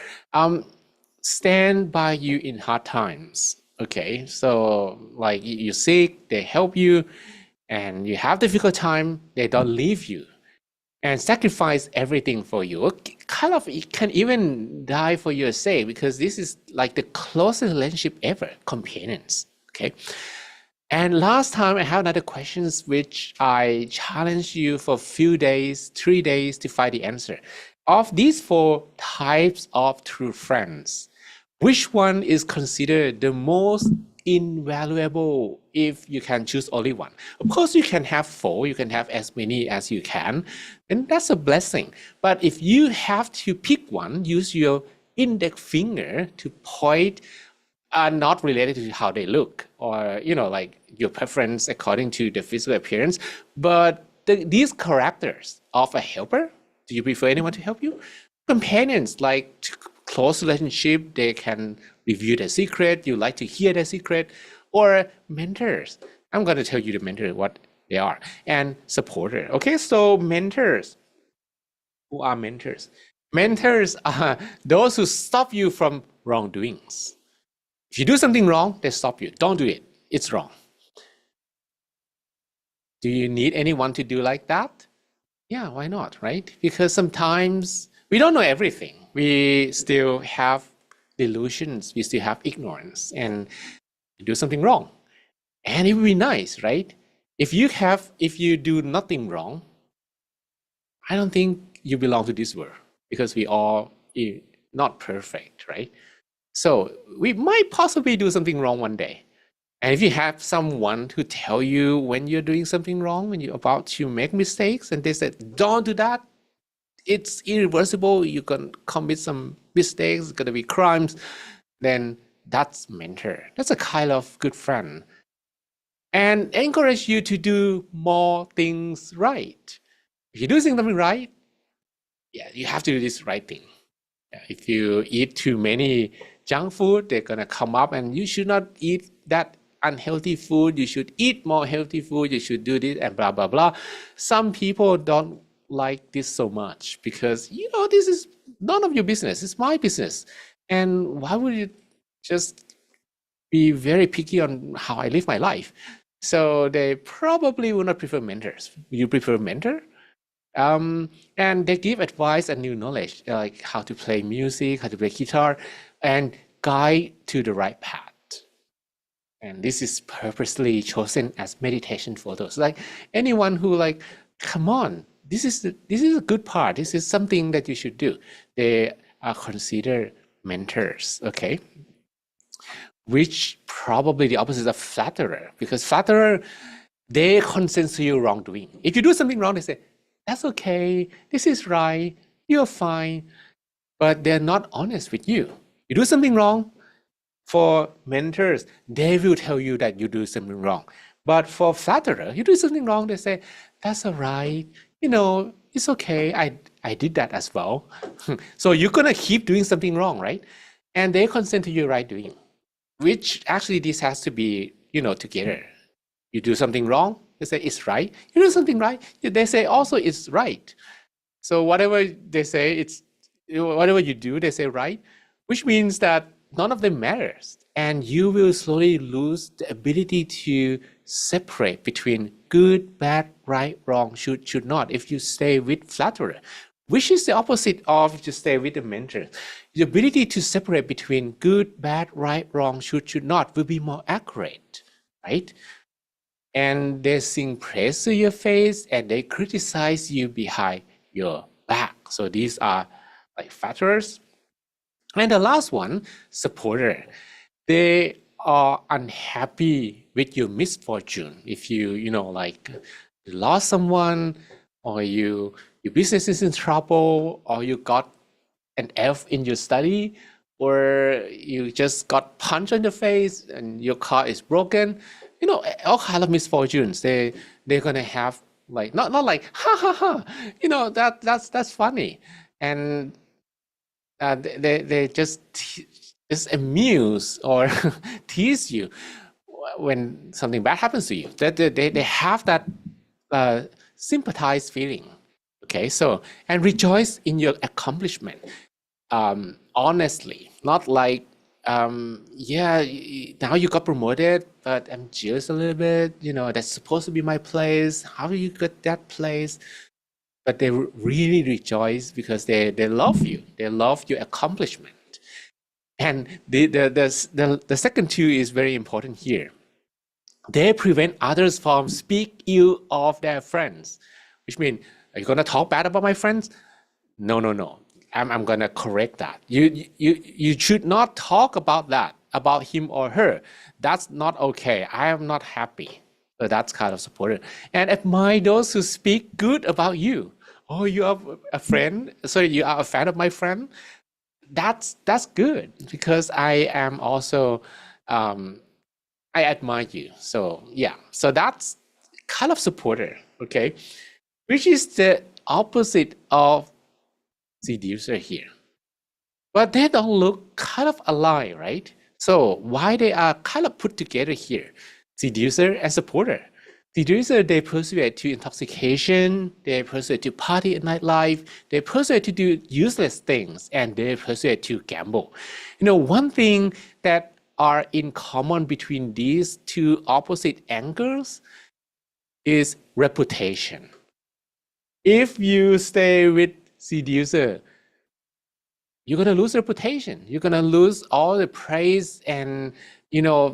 Stand by you in hard times. Okay, so like you're sick, they help you, and you have difficult time, they don't leave you and sacrifice everything for you. Kind of, it can even die for your sake, because this is like the closest relationship ever, companions. Okay. And last time I have another questions which I challenge you for a few days, 3 days to find the answer. Of these 4 types of true friends, which one is considered the most invaluable if you can choose only one? Of course, you can have 4, you can have as many as you can, and that's a blessing. But if you have to pick one, use your index finger to point, are not related to how they look, or like your preference according to the physical appearance, but these characters of a helper. Do you prefer anyone to help you? Companions, like close relationship, they can reveal their secret, you like to hear their secret. Or mentors, I'm going to tell you the mentor what they are. And supporter. Okay, so mentors. Who are mentors? Mentors are those who stop you from wrongdoings. If you do something wrong, they stop you. Don't do it. It's wrong. Do you need anyone to do like that? Yeah, why not, right? Because sometimes we don't know everything. We still have delusions. We still have ignorance, and do something wrong. And it would be nice, right? If you do nothing wrong, I don't think you belong to this world, because we all not perfect, right? So we might possibly do something wrong one day. And if you have someone who tell you when you're doing something wrong, when you're about to make mistakes, and they said, don't do that, it's irreversible, you can commit some mistakes, it's going to be crimes, then that's mentor. That's a kind of good friend. And encourage you to do more things right. If you do something right, yeah, you have to do this right thing. If you eat too many junk food, they're gonna come up, and you should not eat that unhealthy food. You should eat more healthy food. You should do this and blah, blah, blah. Some people don't like this so much because, this is none of your business. It's my business. And why would you just be very picky on how I live my life? So they probably will not prefer mentors. You prefer mentor? And they give advice and new knowledge, like how to play music, how to play guitar, and guide to the right path. And this is purposely chosen as meditation for those. Like anyone who come on, this is a good part. This is something that you should do. They are considered mentors, okay? Which probably the opposite of flatterer, because flatterer, they consent to your wrongdoing. If you do something wrong, they say, that's okay, this is right, you're fine. But they're not honest with you. You do something wrong, for mentors, they will tell you that you do something wrong. But for flatterer, you do something wrong, they say, that's all right, it's okay, I did that as well. So you're gonna keep doing something wrong, right? And they consent to your right doing, which actually this has to be, together. You do something wrong, they say it's right. You do something right, they say also it's right. So whatever they say, whatever you do, they say right, which means that none of them matters. And you will slowly lose the ability to separate between good, bad, right, wrong, should not, if you stay with flatterer. which is the opposite of to stay with the mentor. The ability to separate between good, bad, right, wrong, should not will be more accurate, right? And they sing praise to your face and they criticize you behind your back. So these are like factors. And the last one, supporter. They are unhappy with your misfortune. If you know, like you lost someone, or your business is in trouble, or you got an F in your study, or you just got punched in the face and your car is broken, all kind of misfortunes. They're gonna have like not like ha ha ha, that's funny, and they just amuse or tease you when something bad happens to you. That they have that sympathize feeling. Okay, so and rejoice in your accomplishment. Honestly, not like yeah, now you got promoted, but I'm jealous a little bit. That's supposed to be my place. How do you get that place? But they really rejoice because they love you. They love your accomplishment. And the second two is very important here. They prevent others from speak ill of their friends, which means, are you gonna talk bad about my friends? No, no, no. I'm gonna correct that. You should not talk about that, about him or her. That's not okay. I am not happy. So that's kind of supportive. And admire those who speak good about you. Oh, you are a friend. Sorry, you are a fan of my friend. That's good because I am also I admire you. So yeah, so that's kind of supporter, okay, which is the opposite of seducer here. But they don't look kind of alike, right? So why they are kind of put together here, seducer and supporter. Seducer, they persuade to intoxication, they persuade to party at nightlife, they persuade to do useless things, and they persuade to gamble. One thing that are in common between these two opposite angles is reputation. If you stay with seducer, you're gonna lose reputation. You're gonna lose all the praise, and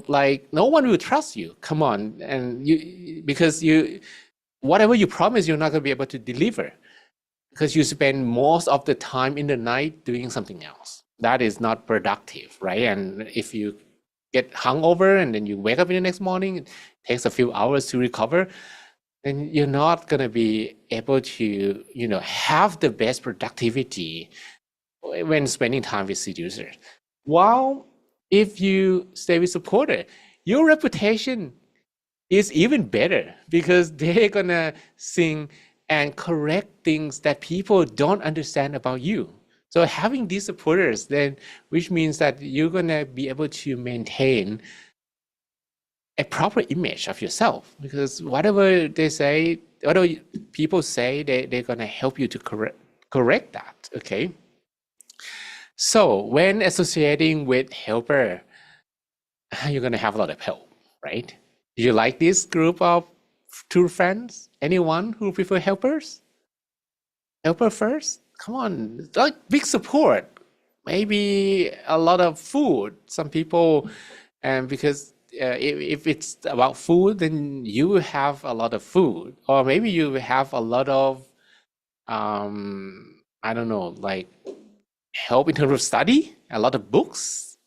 like no one will trust you. Come on, and because whatever you promise, you're not gonna be able to deliver because you spend most of the time in the night doing something else. That is not productive, right? And if you get hungover and then you wake up in the next morning, it takes a few hours to recover, then you're not gonna be able to, have the best productivity when spending time with seducers. While if you stay with supporter, your reputation is even better because they're gonna sing and correct things that people don't understand about you. So having these supporters, then, which means that you're gonna be able to maintain a proper image of yourself, because whatever they say, whatever people say, they're gonna help you to correct that. Okay. So when associating with helper, you're gonna have a lot of help, right? Do you like this group of true friends? Anyone who prefer helpers? Helper first? Come on, like big support. Maybe a lot of food. Some people, and because if it's about food, then you will have a lot of food, or maybe you will have a lot of I don't know, like help in terms of study, a lot of books.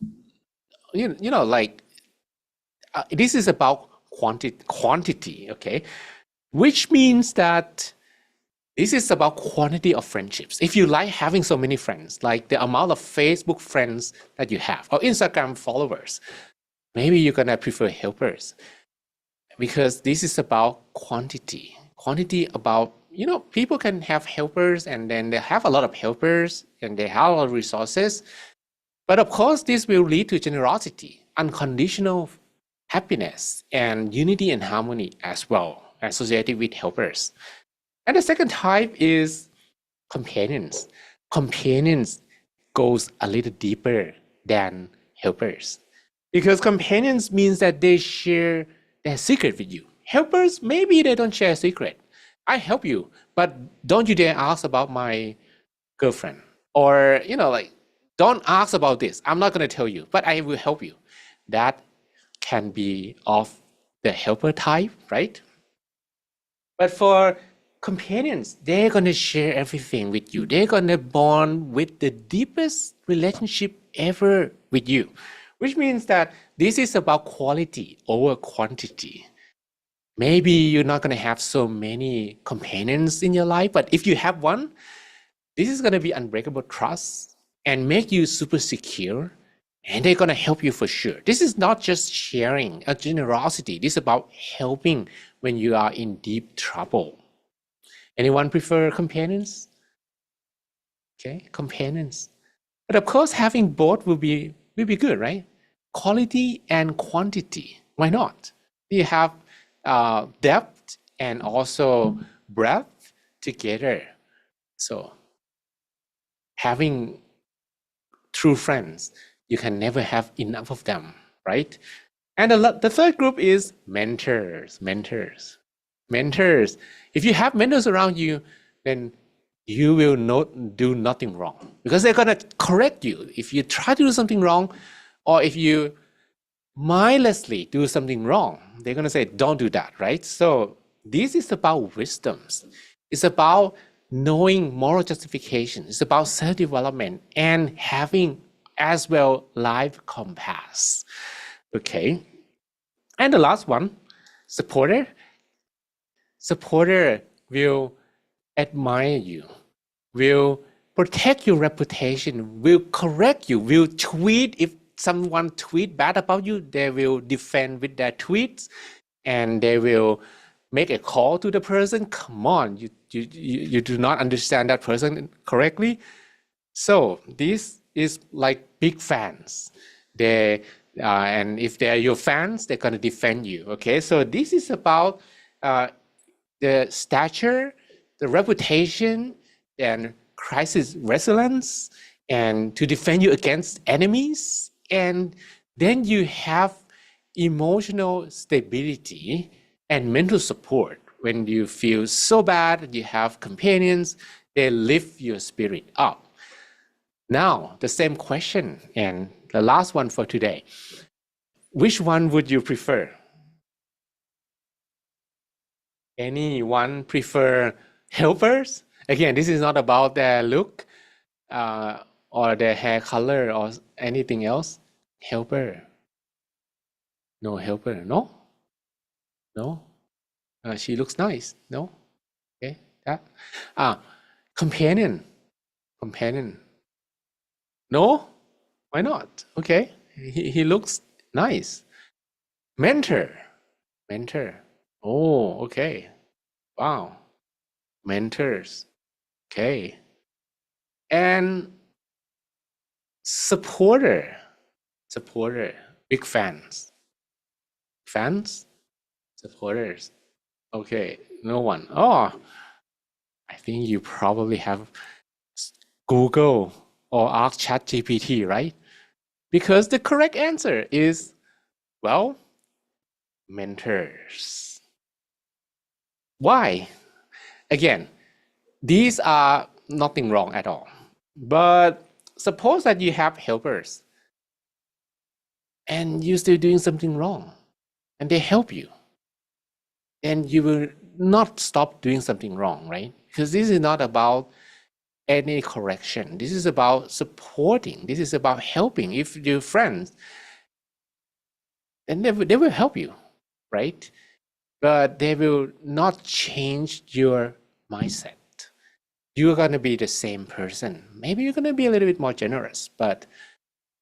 Like this is about quantity, okay? Which means that this is about quantity of friendships. If you like having so many friends, like the amount of Facebook friends that you have, or Instagram followers, maybe you're gonna prefer helpers, because this is about quantity. Quantity about, people can have helpers and then they have a lot of helpers and they have a lot of resources. But of course, this will lead to generosity, unconditional happiness, and unity and harmony as well, associated with helpers. And the second type is companions. Companions goes a little deeper than helpers, because companions means that they share their secret with you. Helpers, maybe they don't share a secret. I help you, but don't you dare ask about my girlfriend, or like, don't ask about this, I'm not going to tell you, but I will help you. That can be of the helper type, right? But for companions, they're going to share everything with you. They're going to bond with the deepest relationship ever with you, which means that this is about quality over quantity. Maybe you're not going to have so many companions in your life, but if you have one, this is going to be unbreakable trust and make you super secure, and they're going to help you for sure. This is not just sharing a generosity. This is about helping when you are in deep trouble. Anyone prefer companions? Okay, companions. But of course, having both will be good, right? Quality and quantity. Why not? You have depth and also breadth together. So having true friends, you can never have enough of them, right? And the third group is mentors. If you have mentors around you, then you will not do nothing wrong, because they're going to correct you if you try to do something wrong, or if you mindlessly do something wrong. They're going to say, don't do that, right? So this is about wisdoms. It's about knowing moral justification. It's about self-development and having as well life compass. Okay. And the last one, supporter. Supporter will admire you, will protect your reputation, will correct you, will tweet. If someone tweet bad about you, they will defend with their tweets, and they will make a call to the person. Come on, you do not understand that person correctly. So this is like big fans. They and if they're your fans, they're going to defend you. Okay, so this is about the stature, the reputation, and crisis resilience, and to defend you against enemies. And then you have emotional stability and mental support. When you feel so bad, you have companions, they lift your spirit up. Now, the same question, and the last one for today. Which one would you prefer? Anyone prefer helpers? Again, this is not about their look or their hair color or anything else. Helper. No helper. No? No? She looks nice. No? Okay. That. Companion. Companion. No? Why not? Okay. He looks nice. Mentor. Mentor. Oh, okay. Wow. Mentors. Okay. And supporter. Supporter. Big fans. Fans? Supporters. Okay. No one. Oh, I think you probably have Google or ask ChatGPT, right? Because the correct answer is, well, mentors. Why? Again, these are nothing wrong at all. But suppose that you have helpers and you're still doing something wrong and they help you. And you will not stop doing something wrong, right? Because this is not about any correction. This is about supporting. This is about helping. If you're friends, then they will help you, right? But they will not change your mindset. You're going to be the same person. Maybe you're going to be a little bit more generous, but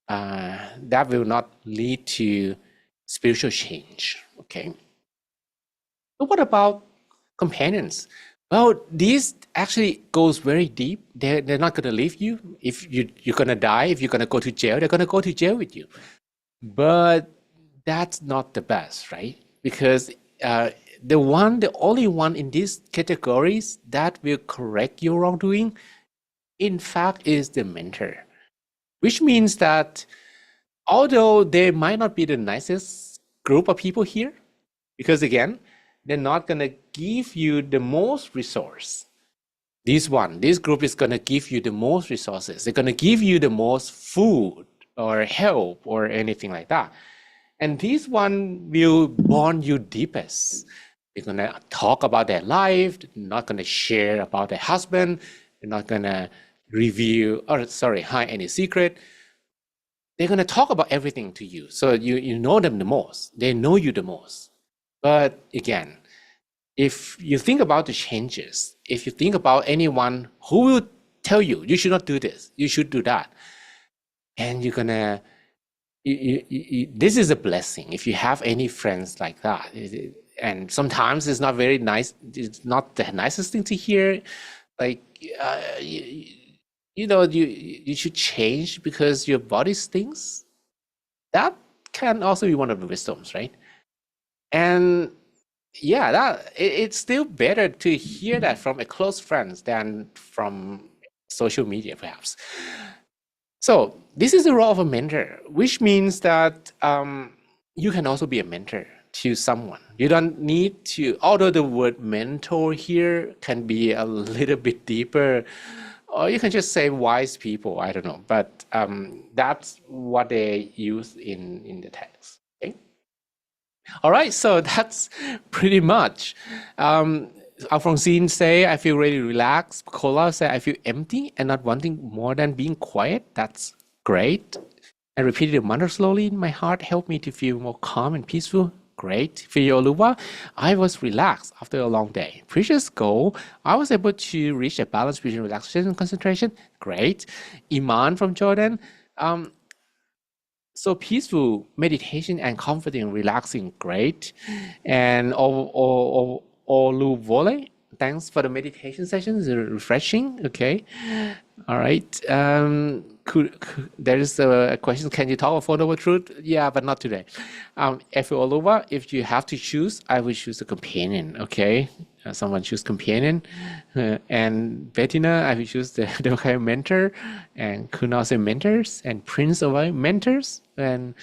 that will not lead to spiritual change, okay? But what about companions? Well, this actually goes very deep. They're not going to leave you. If you're going to die, if you're going to go to jail, they're going to go to jail with you. But that's not the best, right? Because the only one in these categories that will correct your wrongdoing, in fact, is the mentor. Which means that although they might not be the nicest group of people here, because again, they're not going to give you the most resource. This group is going to give you the most resources. They're going to give you the most food or help or anything like that. And this one will bond you deepest. They're going to talk about their life. They're not going to share about their husband. They're not going to hide any secret. They're going to talk about everything to you. So you know them the most. They know you the most. But again, if you think about the changes, if you think about anyone who will tell you, you should not do this, you should do that, and you're gonna, this is a blessing if you have any friends like that. And sometimes it's not very nice, it's not the nicest thing to hear, like, you should change because your body stinks. That can also be one of the wisdoms, right? And yeah, it's still better to hear that from a close friend than from social media, perhaps. So this is the role of a mentor, which means that you can also be a mentor to someone. You don't need to, although the word mentor here can be a little bit deeper, or you can just say wise people, I don't know, but that's what they use in the text. Okay? All right, so that's pretty much. Alphonsine say, I feel really relaxed. Cola say, I feel empty and not wanting more than being quiet. That's great. And repeated the mantra slowly in my heart helped me to feel more calm and peaceful. Great. Fioluwa, I was relaxed after a long day. Precious goal, I was able to reach a balance between relaxation and concentration. Great. Iman from Jordan, so peaceful meditation and comforting, relaxing, great. And Oluvole, thanks for the meditation sessions, refreshing. Okay, all right. There is a question: can you talk about Four Noble Truth? Yeah, but not today. Efe Oluwa, if you have to choose, I would choose a companion. Okay, someone choose companion, and Bettina, I would choose the mentor, and Kunal say mentors, and Prince of mentors, and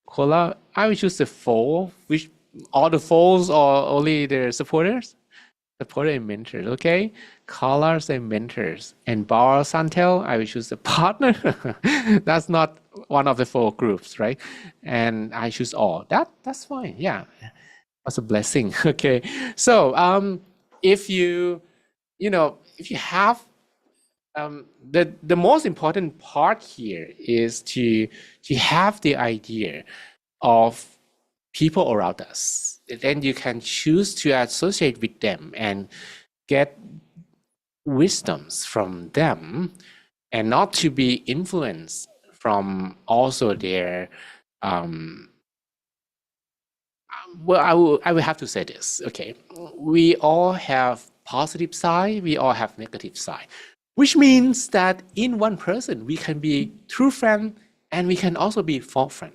Kola, I would choose the four, which all the fours are only their supporters. Supporter and mentors, okay? Callers and mentors. And Bar Santel, I will choose a partner. That's not one of the four groups, right? And I choose all. That's fine. Yeah. That's a blessing. Okay. So if you have the most important part here is to have the idea of people around us. Then you can choose to associate with them and get wisdoms from them, and not to be influenced from also their well, I will have to say this. Okay, we all have positive side, we all have negative side, which means that in one person we can be true friend and we can also be false friend.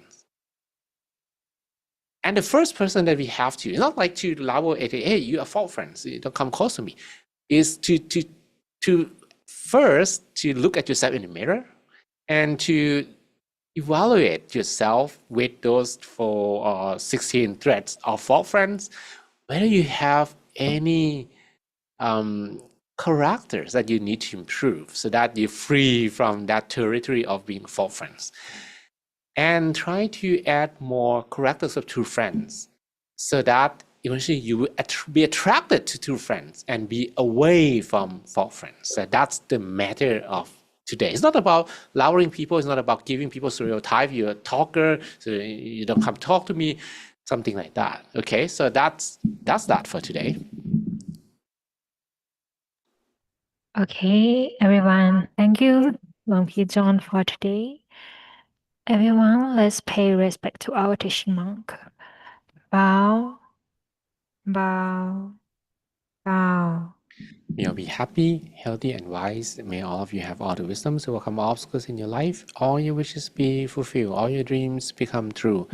And the first person that we have to, not like to label it, hey, you are false friends, you don't come close to me, is to first to look at yourself in the mirror and to evaluate yourself with those 16 threads of false friends, whether you have any characters that you need to improve so that you're free from that territory of being false friends. And try to add more characters of true friends so that eventually you will be attracted to true friends and be away from false friends. So that's the matter of today. It's not about lowering people. It's not about giving people stereotype. You're a talker, so you don't come talk to me, something like that. Okay, so that's that for today. Okay, everyone. Thank you, Lumpy John, for today. Everyone, let's pay respect to our teaching monk. Bow, bow, bow. May you all be happy, healthy, and wise. May all of you have all the wisdom to overcome obstacles in your life. All your wishes be fulfilled. All your dreams become true.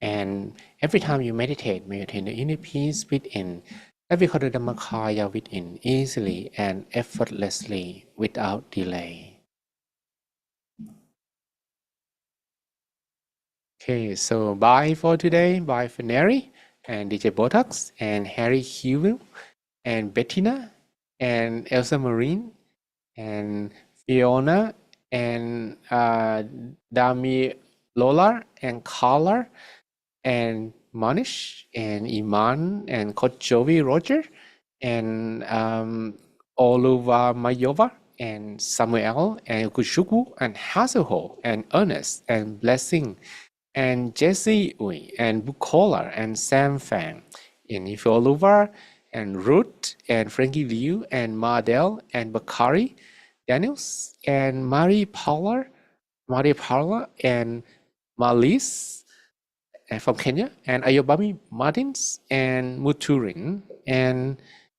And every time you meditate, may you attain the inner peace within. Let me call the Dhammakaya within easily and effortlessly without delay. Okay, so bye for today. Bye for Neri and DJ Botox and Harry Hewell and Bettina and Elsa Marine, and Fiona, and Dami Lola, and Carla, and Manish, and Iman, and Coach Jovi Roger, and Oluwa Mayova, and Samuel, and Kushuku, and Hazuho, and Ernest, and Blessing, and Jesse Uy, and Bukola, and Sam Fang, and Ifeoluwa, and Ruth, and Frankie Liu, and Mardell, and Bakari Daniels, and Marie Paula, and Malis, and from Kenya, and Ayobami Martins, and Muturin, and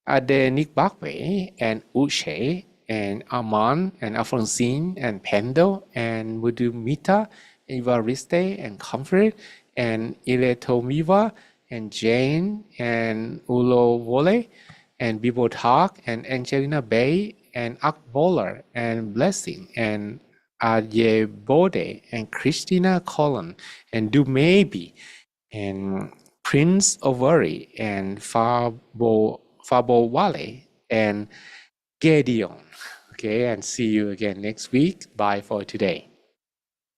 Adenik Bakwe, and Uche, and Aman, and Alphonsine, and Pendo, and Mudumita, Evariste, and Comfort, and Iletomiva, and Jane, and Ulo Wole, and Bibo Talk, and Angelina Bay, and Akbola, and Blessing, and Adye Bode, and Christina Collin, and Do Maybe, and Prince Ovary, and Fabo Wale, and Gideon. Okay, and see you again next week. Bye for today.